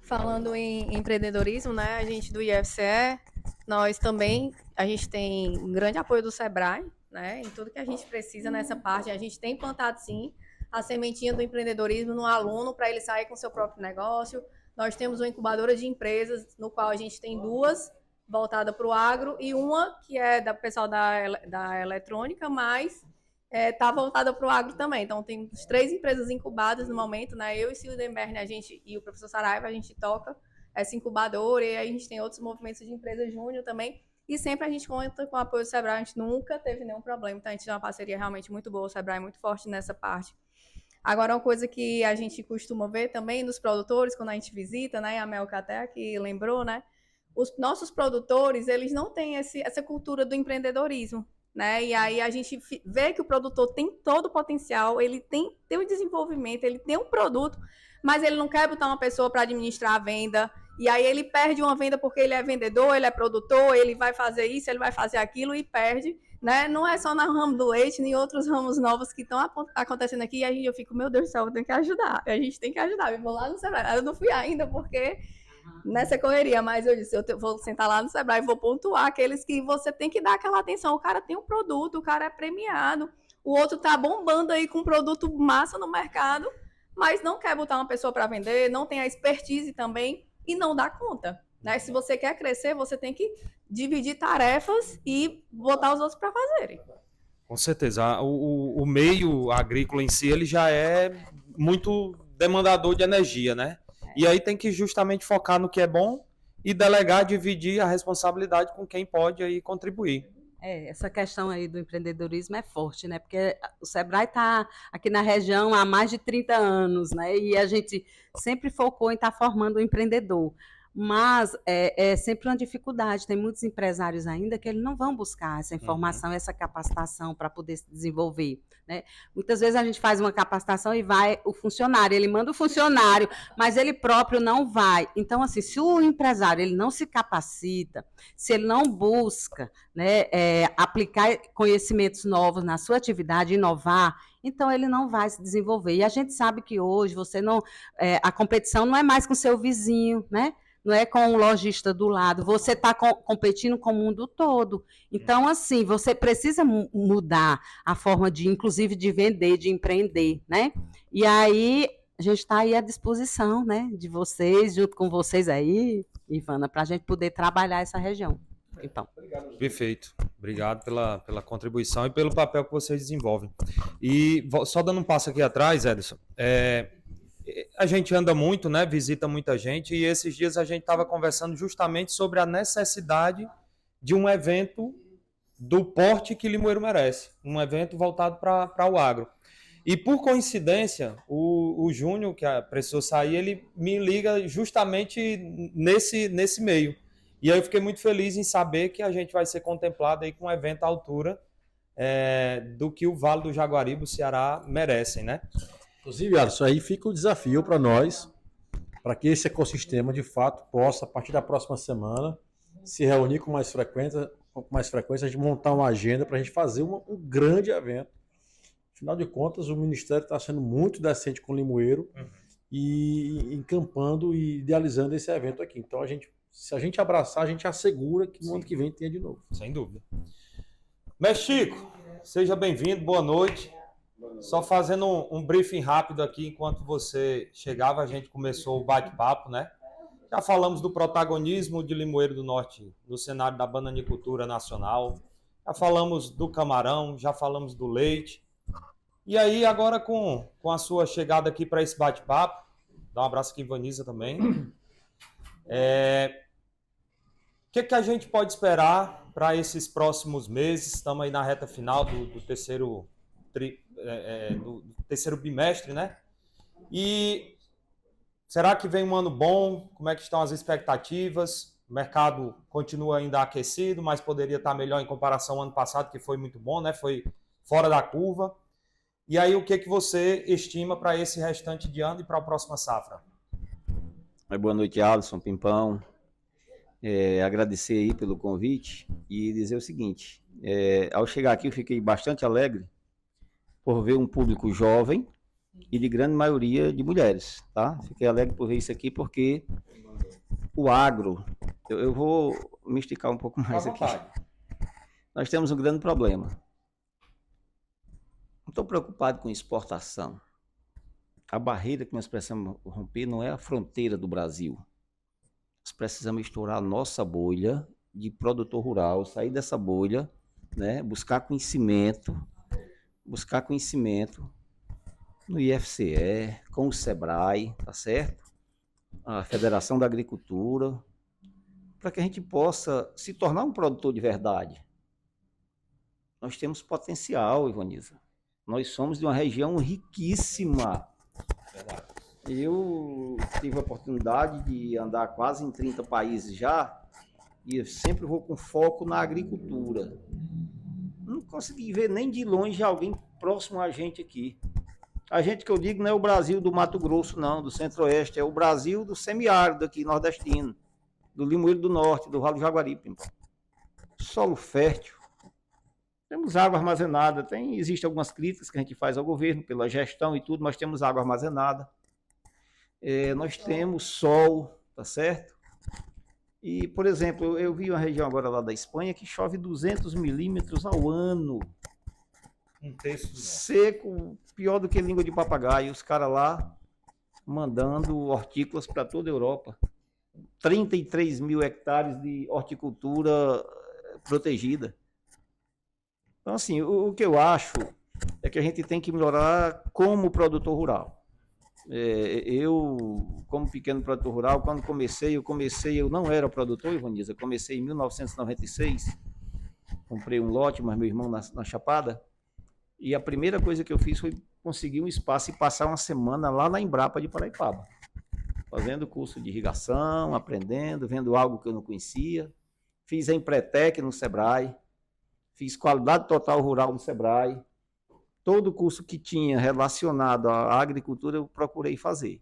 Falando em empreendedorismo, né, a gente do IFCE, nós também, a gente tem um grande apoio do Sebrae, né, em tudo que a gente precisa nessa parte. A gente tem plantado, sim, a sementinha do empreendedorismo no aluno para ele sair com seu próprio negócio. Nós temos uma incubadora de empresas, no qual a gente tem duas voltadas para o agro e uma que é da pessoal da eletrônica, mas está voltada para o agro também. Então, tem 3 empresas incubadas no momento, né? Eu e Silvio Denberg, e o professor Saraiva, a gente toca essa incubadora, e aí a gente tem outros movimentos de empresa júnior também, e sempre a gente conta com o apoio do Sebrae, a gente nunca teve nenhum problema, então a gente tem uma parceria realmente muito boa, o Sebrae é muito forte nessa parte. Agora, uma coisa que a gente costuma ver também nos produtores, quando a gente visita, né, a Melca até aqui lembrou, né, os nossos produtores, eles não têm essa cultura do empreendedorismo, né? E aí a gente vê que o produtor tem todo o potencial, ele tem um desenvolvimento, ele tem um produto, mas ele não quer botar uma pessoa para administrar a venda, e aí ele perde uma venda porque ele é vendedor, ele é produtor, ele vai fazer isso, ele vai fazer aquilo e perde. né? Não é só no ramo do leite, nem outros ramos novos que estão acontecendo aqui. E eu fico, meu Deus do céu, eu tenho que ajudar. A gente tem que ajudar. Eu vou lá no Sebrae. Eu não fui ainda porque nessa correria, mas eu disse, vou sentar lá no Sebrae e vou pontuar aqueles que você tem que dar aquela atenção. O cara tem um produto, o cara é premiado, o outro tá bombando aí com um produto massa no mercado, mas não quer botar uma pessoa para vender, não tem a expertise também e não dá conta, né? Se você quer crescer, você tem que dividir tarefas e botar os outros para fazerem. Com certeza. O meio agrícola em si, ele já é muito demandador de energia, né? E aí tem que justamente focar no que é bom e delegar, dividir a responsabilidade com quem pode aí contribuir. Essa questão aí do empreendedorismo é forte, né? Porque o Sebrae está aqui na região há mais de 30 anos, né? E a gente sempre focou em estar formando um empreendedor. Mas é sempre uma dificuldade. Tem muitos empresários ainda que eles não vão buscar essa informação, essa capacitação para poder se desenvolver, né? Muitas vezes a gente faz uma capacitação e vai o funcionário, ele manda o funcionário, mas ele próprio não vai. Então, assim, se o empresário ele não se capacita, se ele não busca, né, aplicar conhecimentos novos na sua atividade, inovar, então ele não vai se desenvolver. E a gente sabe que hoje a competição não é mais com seu vizinho, né? Não é com o lojista do lado, você está competindo com o mundo todo. Então, assim, você precisa mudar a forma inclusive, de vender, de empreender, né? E aí, a gente está aí à disposição, né, de vocês, junto com vocês aí, Ivana, para a gente poder trabalhar essa região. Então. Perfeito. Obrigado pela contribuição e pelo papel que vocês desenvolvem. E só dando um passo aqui atrás, Ederson, a gente anda muito, né? Visita muita gente, e esses dias a gente estava conversando justamente sobre a necessidade de um evento do porte que Limoeiro merece, um evento voltado para o agro. E por coincidência, o Júnior, que precisou sair, ele me liga justamente nesse meio. E aí eu fiquei muito feliz em saber que a gente vai ser contemplado aí com um evento à altura do que o Vale do Jaguaribe, o Ceará, merecem, né? Inclusive, Alisson, aí fica o desafio para nós, para que esse ecossistema, de fato, possa, a partir da próxima semana, se reunir com mais frequência, a gente montar uma agenda para a gente fazer um grande evento. Afinal de contas, o Ministério está sendo muito decente com o Limoeiro e encampando e idealizando esse evento aqui. Então, se a gente abraçar, a gente assegura que no ano que vem tenha de novo. Sem dúvida. Mestre Chico, seja bem-vindo, boa noite. Só fazendo um briefing rápido aqui, enquanto você chegava, a gente começou o bate-papo, né? Já falamos do protagonismo de Limoeiro do Norte no cenário da bananicultura nacional, já falamos do camarão, já falamos do leite. E aí, agora com a sua chegada aqui para esse bate-papo, dá um abraço aqui em Vanisa também. O que a gente pode esperar para esses próximos meses? Estamos aí na reta final do terceiro bimestre, né? E será que vem um ano bom? Como é que estão as expectativas? O mercado continua ainda aquecido, mas poderia estar melhor em comparação ao ano passado, que foi muito bom, né? Foi fora da curva. E aí, o que você estima para esse restante de ano e para a próxima safra? Boa noite, Alisson, Pimpão. Agradecer aí pelo convite e dizer o seguinte, ao chegar aqui eu fiquei bastante alegre por ver um público jovem e de grande maioria de mulheres, tá? Fiquei alegre por ver isso aqui porque o agro, eu vou me esticar um pouco mais aqui. Nós temos um grande problema. Não estou preocupado com exportação. A barreira que nós precisamos romper não é a fronteira do Brasil. Nós precisamos estourar a nossa bolha de produtor rural, sair dessa bolha, né? Buscar conhecimento no IFCE, com o Sebrae, tá certo? A Federação da Agricultura, para que a gente possa se tornar um produtor de verdade. Nós temos potencial, Ivaniza. Nós somos de uma região riquíssima. Eu tive a oportunidade de andar quase em 30 países já, e eu sempre vou com foco na agricultura. Não consegui ver nem de longe alguém próximo a gente aqui. A gente que eu digo não é o Brasil do Mato Grosso, não, do Centro-Oeste, é o Brasil do semiárido aqui, nordestino, do Limoeiro do Norte, do Vale do Jaguaribe. Solo fértil, Temos água armazenada, existem algumas críticas que a gente faz ao governo pela gestão e tudo, mas temos água armazenada. Nós temos sol, tá certo? E, por exemplo, eu vi uma região agora lá da Espanha que chove 200 milímetros ao ano. Um terço do Seco, pior do que língua de papagaio. Os caras lá mandando hortícolas para toda a Europa. 33 mil hectares de horticultura protegida. Então, assim, o que eu acho é que a gente tem que melhorar como produtor rural. Eu, como pequeno produtor rural, quando eu não era produtor, Ivaniza, eu comecei em 1996, comprei um lote, mas meu irmão na Chapada, e a primeira coisa que eu fiz foi conseguir um espaço e passar uma semana lá na Embrapa de Paraipaba, fazendo curso de irrigação, aprendendo, vendo algo que eu não conhecia, fiz a Empretec no Sebrae, fiz qualidade total rural no Sebrae, todo curso que tinha relacionado à agricultura eu procurei fazer.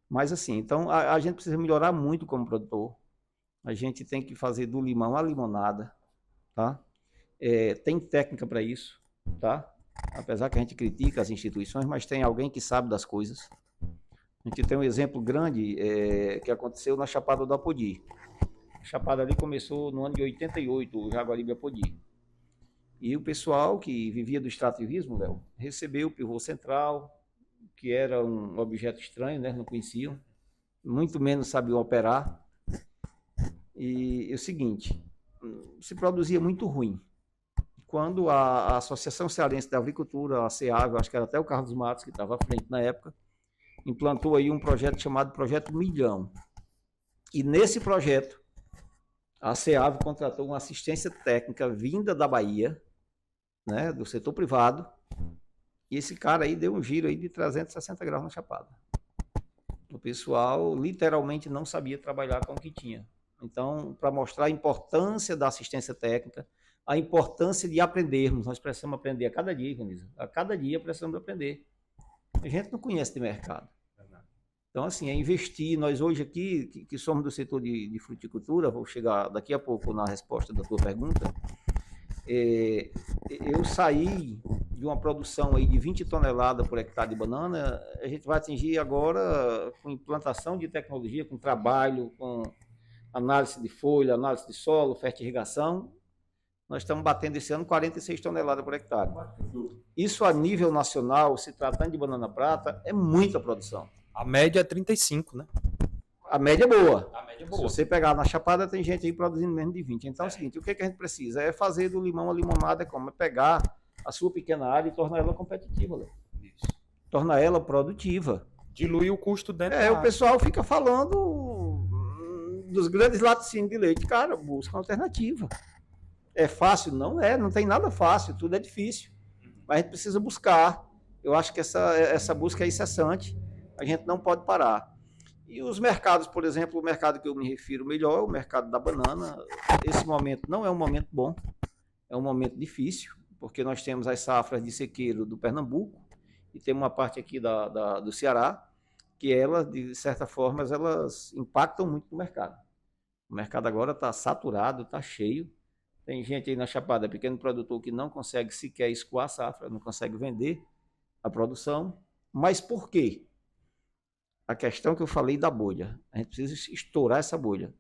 Mas assim, então a gente precisa melhorar muito como produtor. A gente tem que fazer do limão a limonada, tá? Tem técnica para isso, tá? Apesar que a gente critica as instituições, mas tem alguém que sabe das coisas. A gente tem um exemplo grande que aconteceu na Chapada do Apodi. A Chapada ali começou no ano de 88, o Jaguaribe Apodi. E o pessoal que vivia do extrativismo, Léo, recebeu o pivô central, que era um objeto estranho, né? Não conheciam, muito menos sabiam operar. E é o seguinte, se produzia muito ruim. Quando a Associação Cearense da Agricultura, a CEAV, acho que era até o Carlos Matos, que estava à frente na época, implantou aí um projeto chamado Projeto Milhão. E nesse projeto, a CEAV contratou uma assistência técnica vinda da Bahia, né, do setor privado, e esse cara aí deu um giro aí de 360 graus na Chapada. O pessoal literalmente não sabia trabalhar com o que tinha. Então, para mostrar a importância da assistência técnica, a importância de aprendermos, nós precisamos aprender a cada dia, Ivanisa, a cada dia precisamos aprender. A gente não conhece de mercado. Então, assim, é investir. Nós hoje aqui, que somos do setor de fruticultura, vou chegar daqui a pouco na resposta da tua pergunta, eu saí de uma produção aí de 20 toneladas por hectare de banana, a gente vai atingir agora com implantação de tecnologia, com trabalho, com análise de folha, análise de solo, fertirrigação, nós estamos batendo esse ano 46 toneladas por hectare. Isso a nível nacional, se tratando de banana prata, é muita produção. A média é 35, né? A média é boa. A média é Se boa. você pegar na Chapada, tem gente aí produzindo menos de 20. Então é o seguinte, o que a gente precisa? É fazer do limão a limonada, como? É pegar a sua pequena área e tornar ela competitiva, Léo. Tornar ela produtiva. Diluir o custo dentro da O área. pessoal fica falando dos grandes laticínios de leite. Cara, busca uma alternativa. É fácil? Não é, não tem nada fácil, tudo é difícil. Mas a gente precisa buscar. Eu acho que essa busca é incessante. A gente não pode parar. E os mercados, por exemplo, o mercado que eu me refiro melhor é o mercado da banana. Esse momento não é um momento bom, é um momento difícil, porque nós temos as safras de sequeiro do Pernambuco e tem uma parte aqui do Ceará, que elas, de certa forma, elas impactam muito no mercado. O mercado agora está saturado, está cheio. Tem gente aí na Chapada, pequeno produtor, que não consegue sequer escoar a safra, não consegue vender a produção. Mas por quê? A questão que eu falei da bolha. A gente precisa estourar essa bolha.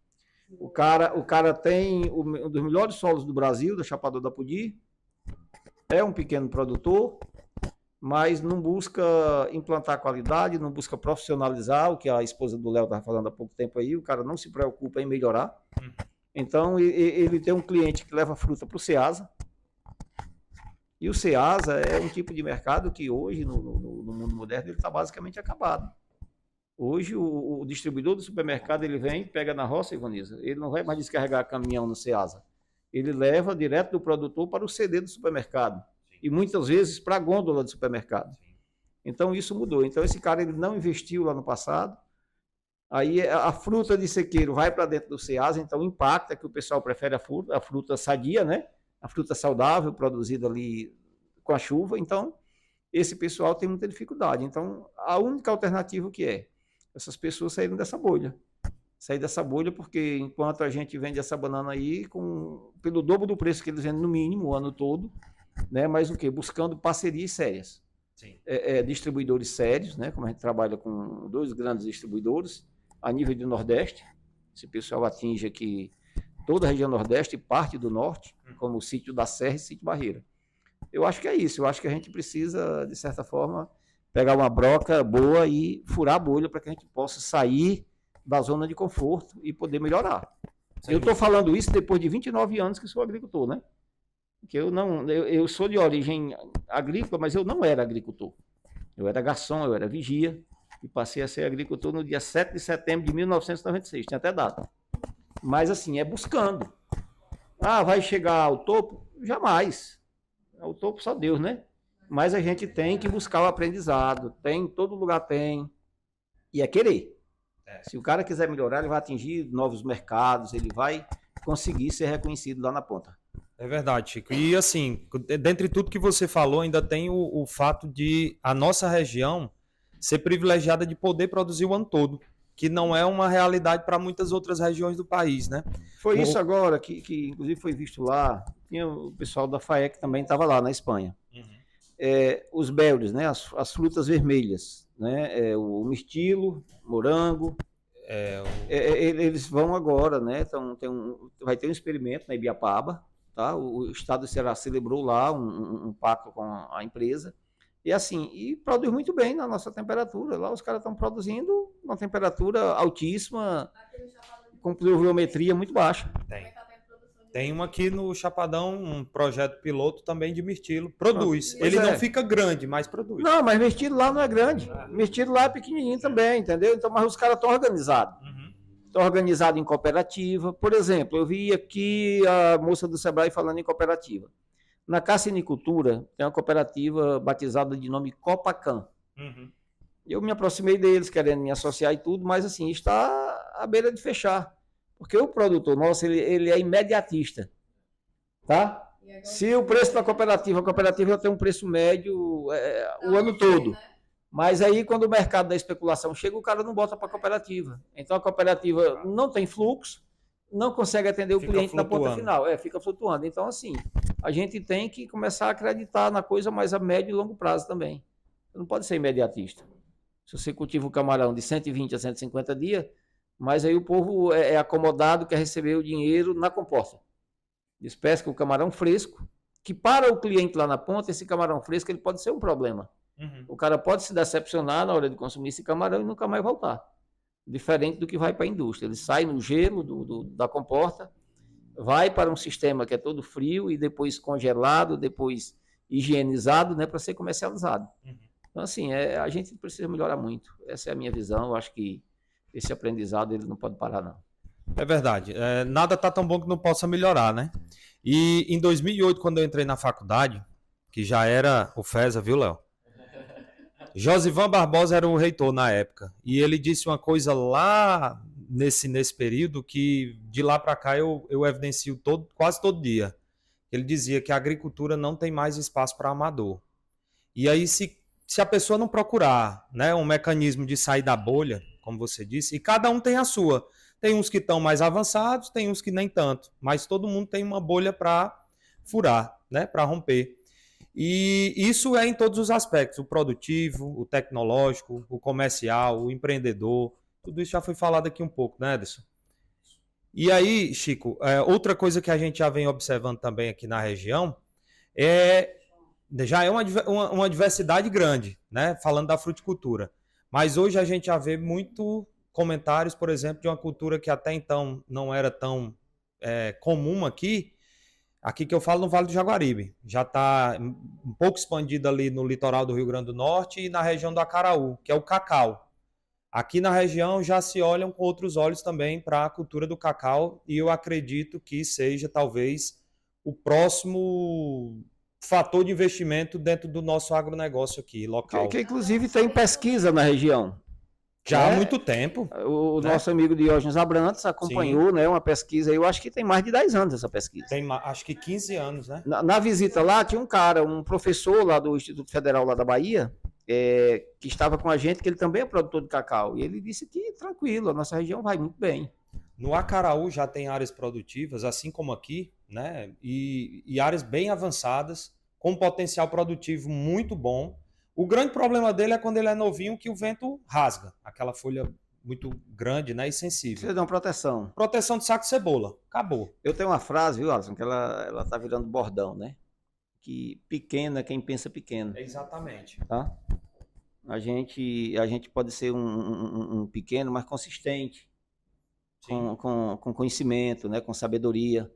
O cara tem um dos melhores solos do Brasil, da Chapada do Apodi, é um pequeno produtor, mas não busca implantar qualidade, não busca profissionalizar, o que a esposa do Léo estava falando há pouco tempo aí, o cara não se preocupa em melhorar. Então, ele tem um cliente que leva fruta para o Ceasa, e o Ceasa é um tipo de mercado que hoje, no mundo moderno, ele está basicamente acabado. Hoje, o distribuidor do supermercado, ele vem, pega na roça, Ivaniza, ele não vai mais descarregar caminhão no Ceasa. Ele leva direto do produtor para o CD do supermercado. E muitas vezes para a gôndola do supermercado. Então, isso mudou. Então, esse cara ele não investiu lá no passado. Aí, a fruta de sequeiro vai para dentro do Ceasa, então impacta que o pessoal prefere a fruta sadia, né? A fruta saudável, produzida ali com a chuva. Então, esse pessoal tem muita dificuldade. Então, a única alternativa que é essas pessoas saírem dessa bolha. sair dessa bolha, porque enquanto a gente vende essa banana aí pelo dobro do preço que eles vendem no mínimo o ano todo, né? Mas o quê? Buscando parcerias sérias. Sim. Distribuidores sérios, né? Como a gente trabalha com 2 grandes distribuidores a nível do Nordeste. Esse pessoal atinge aqui toda a região Nordeste e parte do Norte, como o Sítio da Serra e Sítio Barreira. Eu acho que é isso. Eu acho que a gente precisa, de certa forma, pegar uma broca boa e furar a bolha para que a gente possa sair da zona de conforto e poder melhorar. Sim. Eu estou falando isso depois de 29 anos que sou agricultor, né? Que eu sou de origem agrícola, mas eu não era agricultor. Eu era garçom, eu era vigia e passei a ser agricultor no dia 7 de setembro de 1996, tinha até data. Mas assim, é buscando. Vai chegar ao topo? Jamais. Ao topo só Deus, né? Mas a gente tem que buscar o aprendizado. Tem, todo lugar tem. E é querer. Se o cara quiser melhorar, ele vai atingir novos mercados, ele vai conseguir ser reconhecido lá na ponta. É verdade, Chico. E assim, dentre tudo que você falou, ainda tem o fato de a nossa região ser privilegiada de poder produzir o ano todo, que não é uma realidade para muitas outras regiões do país, né? Foi isso agora que inclusive foi visto lá. Tinha o pessoal da FAEC também estava lá na Espanha. Os berries, né? As frutas vermelhas, né? O mirtilo, morango. Eles vão agora, né? Então, vai ter um experimento na Ibiapaba. Tá? O estado do Ceará celebrou lá um pacto com a empresa e assim, produz muito bem na nossa temperatura. Lá os caras estão produzindo uma temperatura altíssima, com pluviometria muito baixa. Tem uma aqui no Chapadão, um projeto piloto também de mirtilo. Produz. Pois Ele não fica grande, mas produz. Não, mas mirtilo lá não é grande. Mirtilo lá é pequenininho também, entendeu? Então, mas os caras estão organizados. Estão organizados em cooperativa. Por exemplo, eu vi aqui a moça do Sebrae falando em cooperativa. Na cassinicultura, tem uma cooperativa batizada de nome Copacan. Eu me aproximei deles, querendo me associar e tudo, mas assim, está à beira de fechar. Porque o produtor nosso, ele é imediatista. Tá? Se o preço da cooperativa, a cooperativa tem um preço médio o ano todo. Mas aí, quando o mercado da especulação chega, o cara não bota para a cooperativa. Então, a cooperativa não tem fluxo, não consegue atender o cliente na ponta final. Fica flutuando. Então, assim, a gente tem que começar a acreditar na coisa mais a médio e longo prazo também. Não pode ser imediatista. Se você cultiva o camarão de 120 a 150 dias, mas aí o povo é acomodado, quer receber o dinheiro na composta. Despesca o camarão fresco, que para o cliente lá na ponta, esse camarão fresco ele pode ser um problema. O cara pode se decepcionar na hora de consumir esse camarão e nunca mais voltar. Diferente do que vai para a indústria. Ele sai no gelo da comporta, vai para um sistema que é todo frio e depois congelado, depois higienizado, né, para ser comercializado. Então, assim, a gente precisa melhorar muito. Essa é a minha visão. Eu acho que esse aprendizado ele não pode parar, não. É verdade. Nada está tão bom que não possa melhorar, né? E em 2008, quando eu entrei na faculdade, que já era o FESA, viu, Léo? Josivan Barbosa era o reitor na época, e ele disse uma coisa lá nesse período que de lá para cá eu evidencio quase todo dia. Ele dizia que a agricultura não tem mais espaço para amador. E aí se a pessoa não procurar, né, um mecanismo de sair da bolha, como você disse, e cada um tem a sua. Tem uns que estão mais avançados, tem uns que nem tanto, mas todo mundo tem uma bolha para furar, né, para romper. E isso é em todos os aspectos, o produtivo, o tecnológico, o comercial, o empreendedor, tudo isso já foi falado aqui um pouco, né, Ederson? E aí, Chico, outra coisa que a gente já vem observando também aqui na região já é uma diversidade grande, né, falando da fruticultura. Mas hoje a gente já vê muito comentários, por exemplo, de uma cultura que até então não era tão comum aqui que eu falo no Vale do Jaguaribe. Já está um pouco expandido ali no litoral do Rio Grande do Norte e na região do Acaraú, que é o cacau. Aqui na região já se olham com outros olhos também para a cultura do cacau e eu acredito que seja talvez o próximo fator de investimento dentro do nosso agronegócio aqui, local. Que inclusive tem pesquisa na região. Já há muito tempo. O nosso amigo Diógenes Abrantes acompanhou, né, uma pesquisa, eu acho que tem mais de 10 anos essa pesquisa. Tem acho que 15 anos, né? Na visita lá, tinha um professor lá do Instituto Federal lá da Bahia, que estava com a gente, que ele também é produtor de cacau. E ele disse que tranquilo, a nossa região vai muito bem. No Acaraú já tem áreas produtivas, assim como aqui, né? E áreas bem avançadas, com potencial produtivo muito bom. O grande problema dele é quando ele é novinho, que o vento rasga aquela folha muito grande, né, e sensível. Precisa de uma proteção. Proteção de saco de cebola. Acabou. Eu tenho uma frase, viu, Alisson, que ela tá virando bordão, né? Que pequeno é quem pensa pequeno. Exatamente. Tá? A gente pode ser um pequeno, mas consistente, com conhecimento, né, com sabedoria,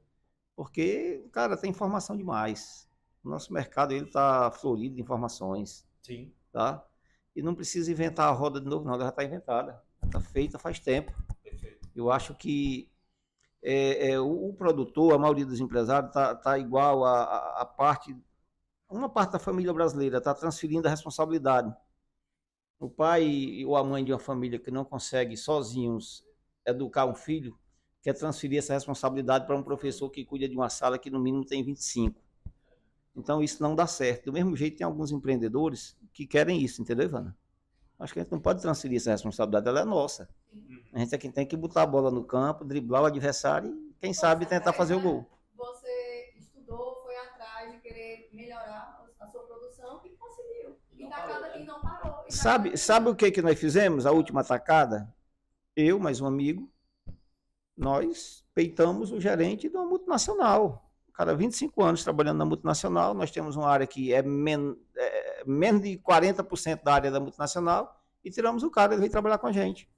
porque, cara, tem informação demais. O nosso mercado ele está florido de informações. Sim. Tá? E não precisa inventar a roda de novo, não, ela já está inventada, está feita faz tempo. Perfeito. Eu acho que o produtor, a maioria dos empresários, tá igual a parte, uma parte da família brasileira está transferindo a responsabilidade. O pai ou a mãe de uma família que não consegue sozinhos educar um filho, quer transferir essa responsabilidade para um professor que cuida de uma sala que no mínimo tem 25. Então isso não dá certo. Do mesmo jeito tem alguns empreendedores que querem isso, entendeu, Ivana? Acho que a gente não pode transferir essa responsabilidade, ela é nossa. A gente é quem tem que botar a bola no campo, driblar o adversário e, quem sabe, tentar fazer o gol. Você estudou, foi atrás de querer melhorar a sua produção e conseguiu. E não parou. Sabe o que nós fizemos? A última atacada? Eu, mais um amigo, nós peitamos o gerente de uma multinacional. O cara, 25 anos trabalhando na multinacional, nós temos uma área que é menos de 40% da área da multinacional e tiramos o cara, ele veio trabalhar com a gente.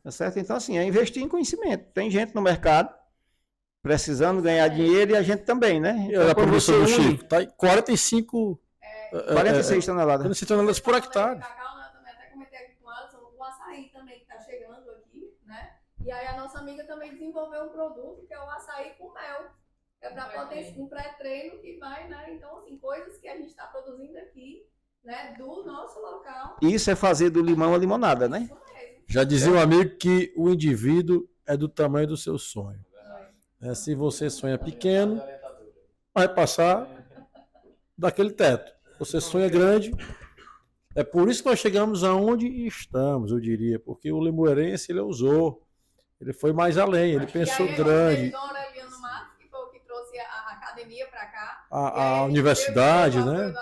Tá certo? Então, assim, é investir em conhecimento. Tem gente no mercado precisando ganhar dinheiro e a gente também, né? E a produção do Chico tá em 46 toneladas. 46 toneladas por hectare. Eu também até comentei aqui com o Alisson, o açaí também que está chegando aqui, né? E aí a nossa amiga também desenvolveu um produto que é o açaí com mel. É para poder um pré-treino que vai, né? Então, assim, coisas que a gente está produzindo aqui, né? Do nosso local. Isso é fazer do limão a limonada, né? Isso mesmo. Já dizia um amigo que o indivíduo é do tamanho do seu sonho. Se você sonha pequeno, vai passar daquele teto. Você sonha grande. É por isso que nós chegamos aonde estamos, eu diria. Porque o limoeirense, ele ousou. Ele foi mais além, ele pensou grande. Que foi o que trouxe a academia para cá. A universidade, né?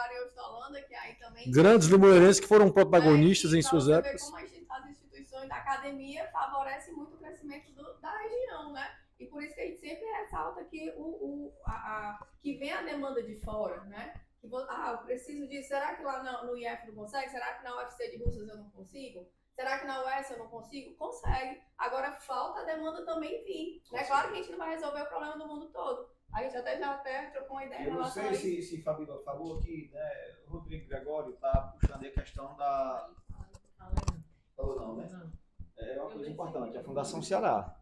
Grandes limoeirenses que foram protagonistas em suas épocas. Como as instituições da academia favorecem muito o crescimento da região, né? E por isso que a gente sempre ressalta que, que vem a demanda de fora, né? Que, eu preciso disso, será que lá no IF não consegue? Será que na UFC de Russas eu não consigo? Será que na UES eu não consigo? Consegue. Agora falta a demanda também vir. É claro que a gente não vai resolver o problema do mundo todo. A gente até trocou uma ideia em relação a isso. Eu não sei se Fabíola falou que, né, o Rodrigo Gregório está puxando a questão da... Falou não, né? É uma coisa importante, a Fundação Ceará.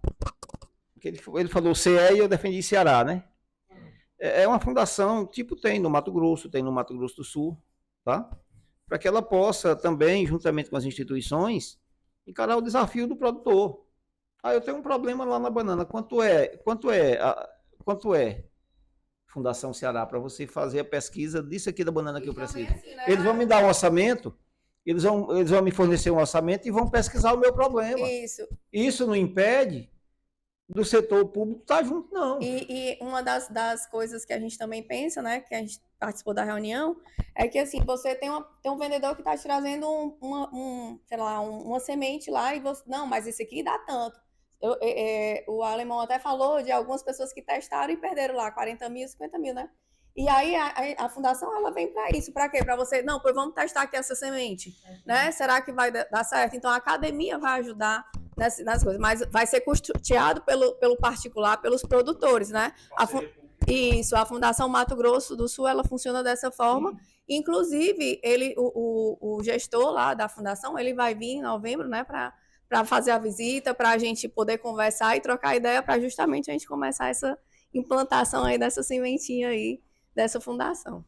Porque ele falou CE e eu defendi Ceará, né? É uma fundação, tipo tem no Mato Grosso do Sul, tá? Para que ela possa também, juntamente com as instituições, encarar o desafio do produtor. Eu tenho um problema lá na banana. Quanto é Fundação Ceará para você fazer a pesquisa disso aqui da banana que eu preciso? Assim, né? Eles vão me dar um orçamento, eles vão me fornecer um orçamento e vão pesquisar o meu problema. Isso não impede do setor público estar junto, não. E uma das coisas que a gente também pensa, né, que a gente participou da reunião, é que assim, você tem um vendedor que está te trazendo uma semente lá e você, não, mas esse aqui dá tanto. O alemão até falou de algumas pessoas que testaram e perderam lá 40 mil, 50 mil, né? E aí a fundação, ela vem para isso, para quê? Para você, não, pois vamos testar aqui essa semente, né? Será que vai dar certo? Então a academia vai ajudar nas coisas, mas vai ser custeado pelo particular, pelos produtores, né? A Fundação Mato Grosso do Sul, ela funciona dessa forma. Inclusive, o gestor lá da fundação, ele vai vir em novembro, né, para fazer a visita, para a gente poder conversar e trocar ideia, para justamente a gente começar essa implantação aí dessa sementinha aí, dessa fundação.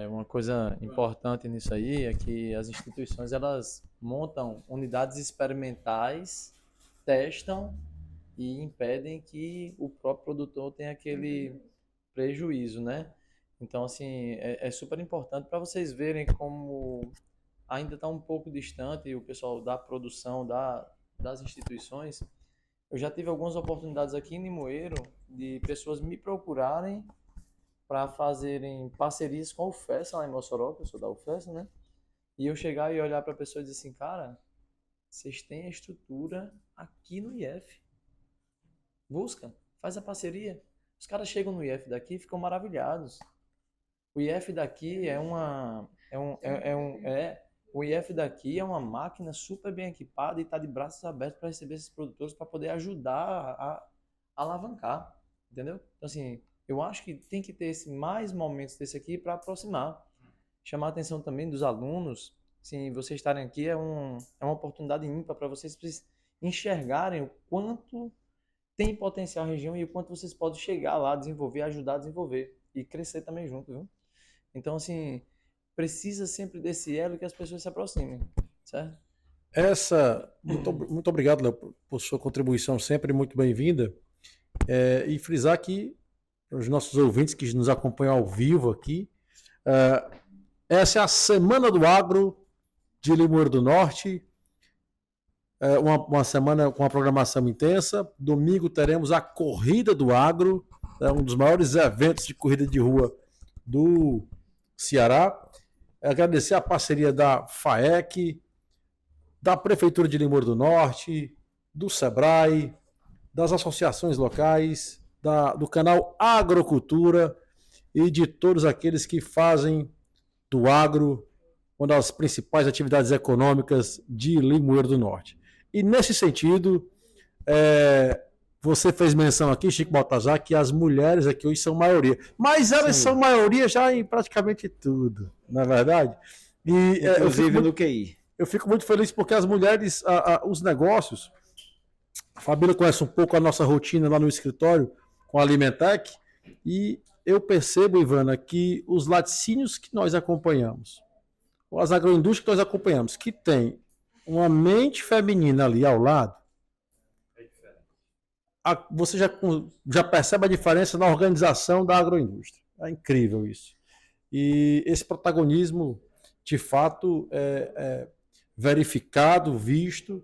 Uma coisa importante nisso aí é que as instituições, elas montam unidades experimentais, testam e impedem que o próprio produtor tenha aquele prejuízo, né? Então, assim, é super importante para vocês verem como ainda está um pouco distante, e o pessoal da produção, das instituições, eu já tive algumas oportunidades aqui em Limoeiro de pessoas me procurarem para fazerem parcerias com a UFES, lá em Mossoró, que eu sou da UFES, né? E eu chegar e olhar para a pessoa e dizer assim, cara, vocês têm a estrutura aqui no IF. Busca, faz a parceria. Os caras chegam no IF daqui e ficam maravilhados. O IF daqui o IF daqui é uma máquina super bem equipada e está de braços abertos para receber esses produtores para poder ajudar a alavancar, entendeu? Então, assim, eu acho que tem que ter mais momentos desse aqui para aproximar. Chamar a atenção também dos alunos. Assim, vocês estarem aqui é uma oportunidade ímpar para vocês enxergarem o quanto tem potencial a região e o quanto vocês podem chegar lá, desenvolver, ajudar a desenvolver e crescer também junto, viu? Então, assim, precisa sempre desse elo que as pessoas se aproximem, certo? Muito obrigado, Léo, por sua contribuição, sempre muito bem-vinda. E frisar aqui, para os nossos ouvintes que nos acompanham ao vivo aqui, essa é a Semana do Agro de Limoeiro do Norte, uma semana com uma programação intensa. Domingo teremos a Corrida do Agro, um dos maiores eventos de corrida de rua do Ceará. Agradecer a parceria da FAEC, da Prefeitura de Limoeiro do Norte, do SEBRAE, das associações locais, do canal Agrocultura e de todos aqueles que fazem do agro uma das principais atividades econômicas de Limoeiro do Norte. E nesse sentido, você fez menção aqui, Chico Baltazar, que as mulheres aqui hoje são maioria. Mas elas são maioria já em praticamente tudo, não é verdade? Inclusive no QI. Eu fico muito feliz porque as mulheres, os negócios, a Fabíola conhece um pouco a nossa rotina lá no escritório com a Alimentec, e eu percebo, Ivana, que os laticínios que nós acompanhamos, as agroindústrias que nós acompanhamos, que tem uma mente feminina ali ao lado, você já percebe a diferença na organização da agroindústria. É incrível isso. E esse protagonismo, de fato, é verificado, visto,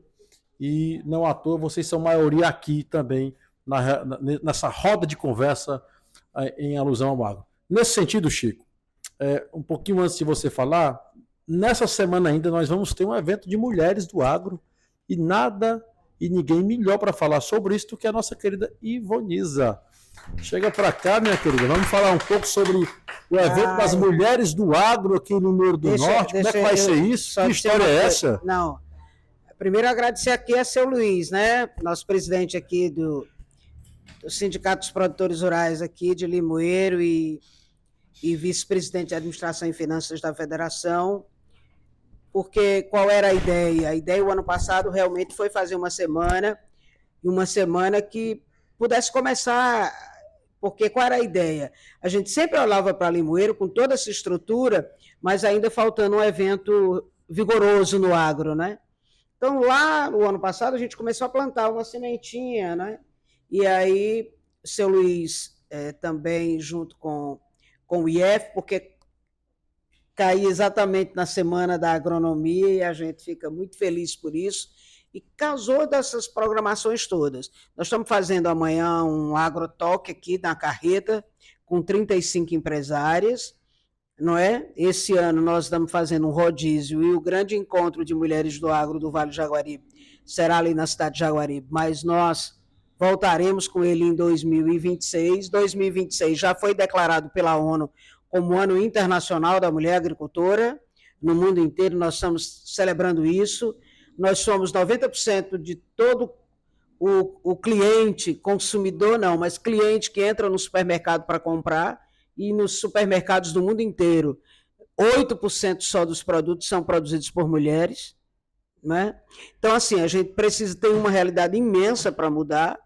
e não à toa vocês são maioria aqui também, nessa roda de conversa em alusão ao agro. Nesse sentido, Chico, um pouquinho antes de você falar, nessa semana ainda nós vamos ter um evento de mulheres do agro, e nada e ninguém melhor para falar sobre isso do que a nossa querida Ivonisa. Chega para cá, minha querida, vamos falar um pouco sobre o evento das mulheres do agro aqui no Limoeiro do Norte. Como é que vai ser isso? Que história é essa? Não, primeiro agradecer aqui a seu Luiz, né, nosso presidente aqui do Sindicato dos Produtores Rurais aqui de Limoeiro e vice-presidente de Administração e Finanças da Federação, porque qual era a ideia? A ideia o ano passado realmente foi fazer uma semana que pudesse começar, porque qual era a ideia? A gente sempre olhava para Limoeiro com toda essa estrutura, mas ainda faltando um evento vigoroso no agro, né? Então, lá no ano passado, a gente começou a plantar uma sementinha, né? E aí, o seu Luiz também, junto com o IF, porque caía exatamente na Semana da Agronomia, e a gente fica muito feliz por isso, e casou dessas programações todas. Nós estamos fazendo amanhã um agrotoque aqui na Carreta, com 35 empresárias, não é? Esse ano nós estamos fazendo um rodízio, e o grande encontro de mulheres do agro do Vale do Jaguaribe será ali na cidade de Jaguaribe, mas nós voltaremos com ele em 2026. 2026 já foi declarado pela ONU como Ano Internacional da Mulher Agricultora. No mundo inteiro nós estamos celebrando isso. Nós somos 90% de todo o cliente, consumidor não, mas cliente que entra no supermercado para comprar, e nos supermercados do mundo inteiro, 8% só dos produtos são produzidos por mulheres, né? Então, assim, a gente precisa ter uma realidade imensa para mudar,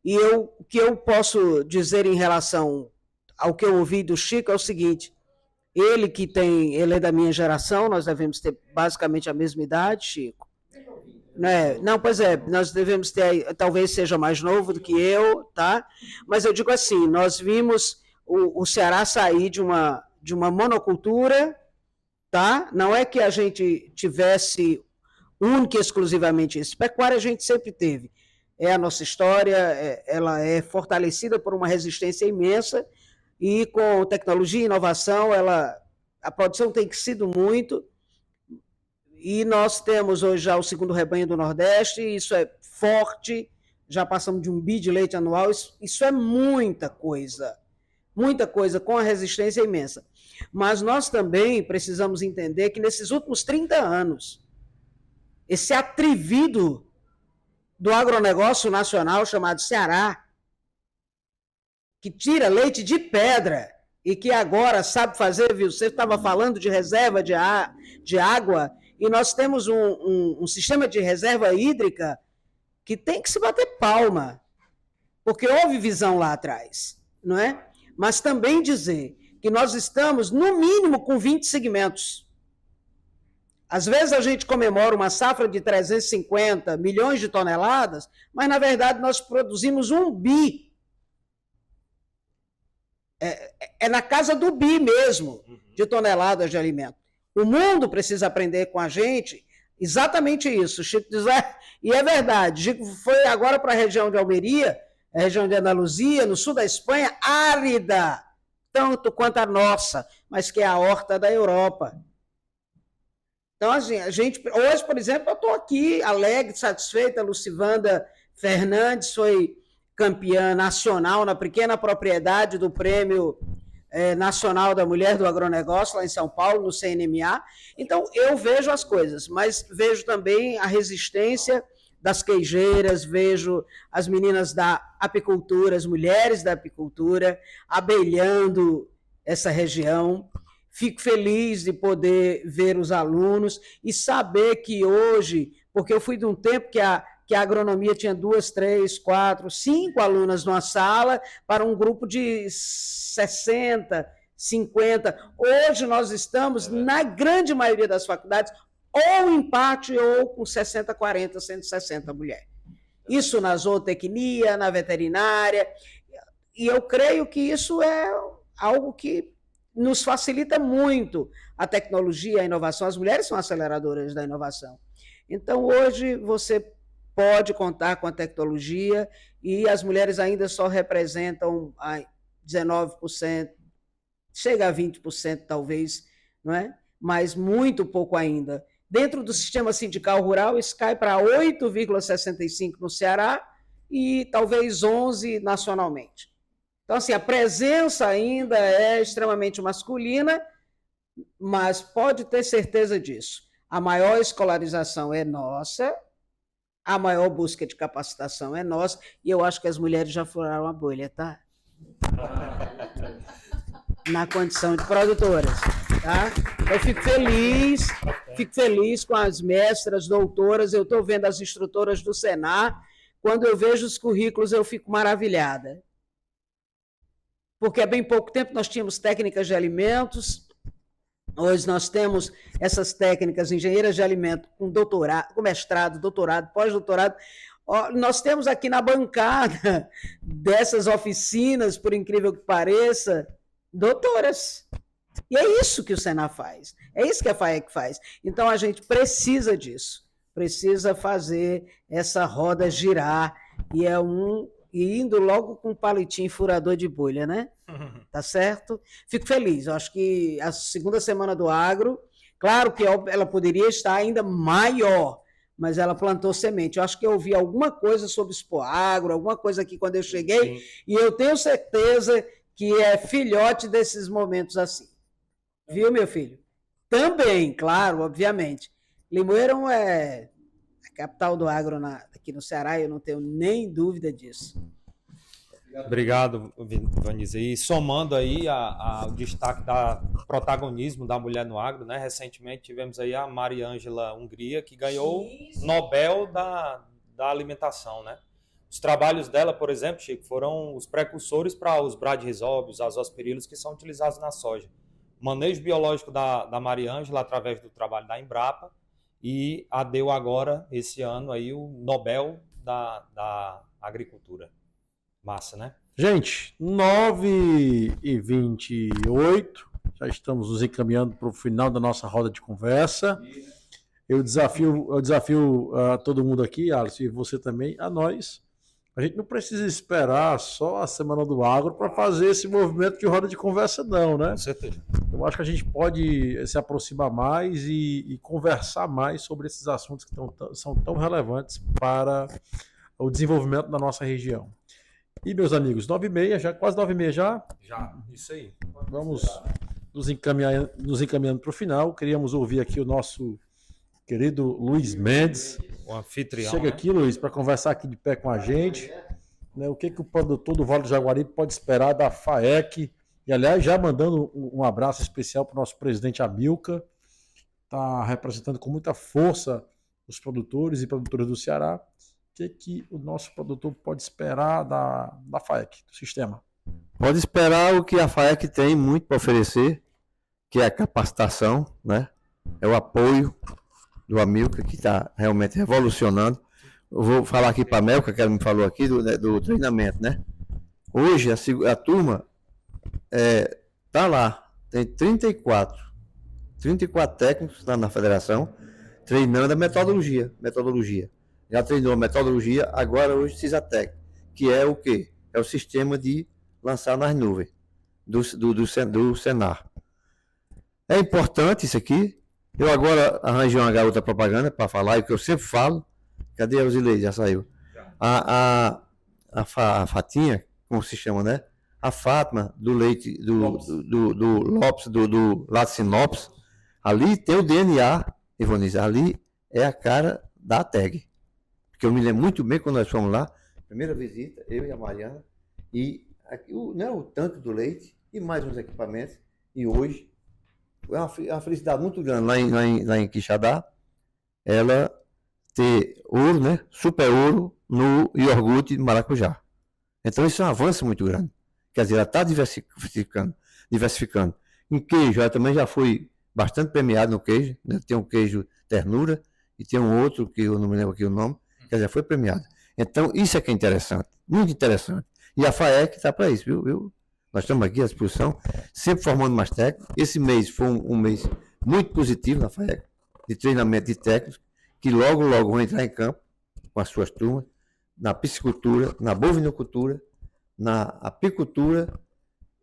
e o que eu posso dizer em relação ao que eu ouvi do Chico é o seguinte: ele é da minha geração, nós devemos ter basicamente a mesma idade, Chico. Né? Não, pois é, nós devemos ter, talvez seja mais novo do que eu, tá? Mas eu digo assim, nós vimos o Ceará sair de uma monocultura, tá? Não é que a gente tivesse única e exclusivamente isso. Pecuária a gente sempre teve. É a nossa história, ela é fortalecida por uma resistência imensa e com tecnologia e inovação, a produção tem crescido muito e nós temos hoje já o segundo rebanho do Nordeste, isso é forte, já passamos de 1 bi de leite anual, isso é muita coisa com a resistência imensa. Mas nós também precisamos entender que nesses últimos 30 anos, esse atrevido do agronegócio nacional chamado Ceará, que tira leite de pedra e que agora sabe fazer, viu? Você estava falando de reserva de água, e nós temos um sistema de reserva hídrica que tem que se bater palma, porque houve visão lá atrás, não é? Mas também dizer que nós estamos, no mínimo, com 20 segmentos. Às vezes a gente comemora uma safra de 350 milhões de toneladas, mas, na verdade, nós produzimos 1 bi. É na casa do bi mesmo, de toneladas de alimento. O mundo precisa aprender com a gente exatamente isso. Chico diz, e é verdade, Chico foi agora para a região de Almeria, a região de Andaluzia, no sul da Espanha, árida, tanto quanto a nossa, mas que é a horta da Europa. Então, assim, a gente, hoje, por exemplo, eu estou aqui alegre, satisfeita, a Lucivanda Fernandes foi campeã nacional na pequena propriedade do Prêmio Nacional da Mulher do Agronegócio, lá em São Paulo, no CNMA. Então, eu vejo as coisas, mas vejo também a resistência das queijeiras, vejo as meninas da apicultura, as mulheres da apicultura, abelhando essa região. Fico feliz de poder ver os alunos e saber que hoje, porque eu fui de um tempo que a agronomia tinha 2, 3, 4, 5 alunas numa sala para um grupo de 60, 50. Hoje nós estamos, na grande maioria das faculdades, ou empate ou com 60, 40, 160 mulheres. Isso na zootecnia, na veterinária, e eu creio que isso é algo que nos facilita muito a tecnologia, a inovação. As mulheres são aceleradoras da inovação. Então, hoje, você pode contar com a tecnologia e as mulheres ainda só representam 19%, chega a 20% talvez, não é? Mas muito pouco ainda. Dentro do sistema sindical rural, isso cai para 8,65% no Ceará e talvez 11% nacionalmente. Então, assim, a presença ainda é extremamente masculina, mas pode ter certeza disso. A maior escolarização é nossa, a maior busca de capacitação é nossa, e eu acho que as mulheres já furaram a bolha, tá? Na condição de produtoras, tá? Eu fico feliz com as mestras, doutoras, eu estou vendo as instrutoras do Senar, quando eu vejo os currículos eu fico maravilhada. Porque há bem pouco tempo nós tínhamos técnicas de alimentos, hoje nós temos essas técnicas, engenheiras de alimento com doutorado, com mestrado, doutorado, pós-doutorado. Nós temos aqui na bancada dessas oficinas, por incrível que pareça, doutoras. E é isso que o Senar faz, é isso que a FAEC faz. Então a gente precisa disso, precisa fazer essa roda girar, e indo logo com um palitinho furador de bolha, né? Tá certo? Fico feliz. Eu acho que a segunda semana do agro, claro que ela poderia estar ainda maior, mas ela plantou semente. Eu acho que eu ouvi alguma coisa sobre Expoagro, alguma coisa aqui quando eu cheguei, sim, e eu tenho certeza que é filhote desses momentos assim. Viu, meu filho? Também, claro, obviamente. Limoeiro é a capital do agro aqui no Ceará, eu não tenho nem dúvida disso. Obrigado, Vanise. E somando aí ao destaque do protagonismo da mulher no agro, né? Recentemente tivemos aí a Mariângela Hungria, que ganhou o Nobel da alimentação, né? Os trabalhos dela, por exemplo, Chico, foram os precursores para os bradyrhizobios, azospirilos, que são utilizados na soja. O manejo biológico da Mariângela, através do trabalho da Embrapa, e a deu agora, esse ano, aí, o Nobel da Agricultura. Massa, né? Gente, 9h28, já estamos nos encaminhando para o final da nossa roda de conversa. Eu desafio a todo mundo aqui, Alisson, e você também, a nós. A gente não precisa esperar só a Semana do Agro para fazer esse movimento de roda de conversa, não, né? Com certeza. Eu acho que a gente pode se aproximar mais e conversar mais sobre esses assuntos que são tão relevantes para o desenvolvimento da nossa região. E, meus amigos, 9h30, já, quase 9h30 já. Já, isso aí. Vamos nos encaminhando para o final. Queríamos ouvir aqui o nosso querido Luiz Mendes. O anfitrião. Chega aqui, Luiz, para conversar aqui de pé com a gente. Né, o que o produtor do Vale do Jaguaribe pode esperar da FAEC? E, aliás, já mandando um abraço especial para o nosso presidente Amilcar, está representando com muita força os produtores e produtoras do Ceará. O que o nosso produtor pode esperar da FAEC, do sistema? Pode esperar o que a FAEC tem muito para oferecer, que é a capacitação, né? É o apoio do Amilcar, que está realmente revolucionando. Eu vou falar aqui para a Melca, que ela me falou aqui do treinamento, né? Hoje a turma tá lá, tem 34 técnicos lá na federação treinando a metodologia. Já treinou a metodologia, agora hoje CISATEC, que é o quê? É o sistema de lançar nas nuvens do Senar. É importante isso aqui. Eu agora arranjei uma garota propaganda para falar, e o que eu sempre falo. Cadê a Osileide? Já saiu. A Fatinha, como se chama, né? A Fátima, do leite, do Lopes, do Latinopes, ali tem o DNA, Ivonize, ali é a cara da tag. Porque eu me lembro muito bem quando nós fomos lá, primeira visita, eu e a Mariana, e aqui, o tanque do leite, e mais uns equipamentos, e hoje, é uma felicidade muito grande lá em Quixadá, ela ter ouro, né? Super ouro no iogurte de maracujá. Então isso é um avanço muito grande. Quer dizer, ela está diversificando. Em queijo, ela também já foi bastante premiada no queijo, né? Tem um queijo ternura e tem um outro que eu não me lembro aqui o nome, que já foi premiada. Então isso é que é interessante, muito interessante. E a FAEC está para isso, viu? Nós estamos aqui à disposição, sempre formando mais técnicos. Esse mês foi um mês muito positivo na FAEC, de treinamento de técnicos, que logo vão entrar em campo com as suas turmas, na piscicultura, na bovinocultura, na apicultura,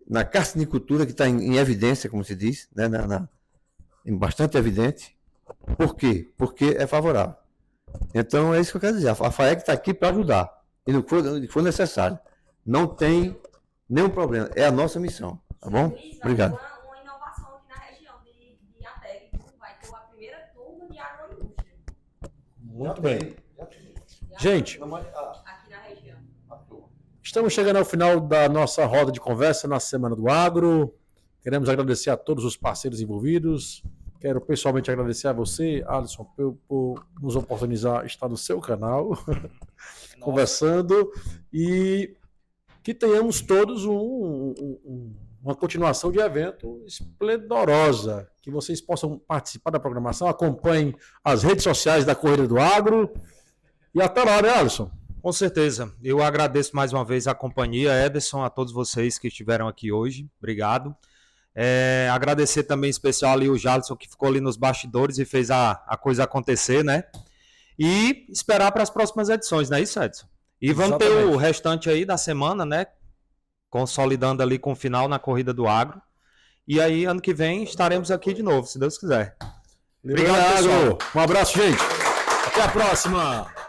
na carcinicultura, que está em evidência, como se diz, né? Em bastante evidente. Por quê? Porque é favorável. Então é isso que eu quero dizer. A FAEC está aqui para ajudar, e no que for necessário. Não tem nenhum problema. É a nossa missão. Tá bom? Obrigado. Uma inovação aqui na região de ATEC, vai ter a primeira turma de agroindústria. Muito bem. Gente, Aqui na região. estamos chegando ao final da nossa roda de conversa na Semana do Agro. Queremos agradecer a todos os parceiros envolvidos. Quero pessoalmente agradecer a você, Alisson, por nos oportunizar estar no seu canal, conversando, e que tenhamos todos uma continuação de evento esplendorosa, que vocês possam participar da programação, acompanhem as redes sociais da Corrida do Agro, e até lá, né, Alisson? Com certeza. Eu agradeço mais uma vez a companhia, Ederson, a todos vocês que estiveram aqui hoje. Obrigado. Agradecer também em especial ali o Jalisson, que ficou ali nos bastidores e fez a coisa acontecer, né? E esperar para as próximas edições, não é isso, Edson? E vamos ter o restante aí da semana, né? Consolidando ali com o final na Corrida do Agro. E aí, ano que vem, estaremos aqui de novo, se Deus quiser. Obrigado, pessoal. Um abraço, gente. Até a próxima.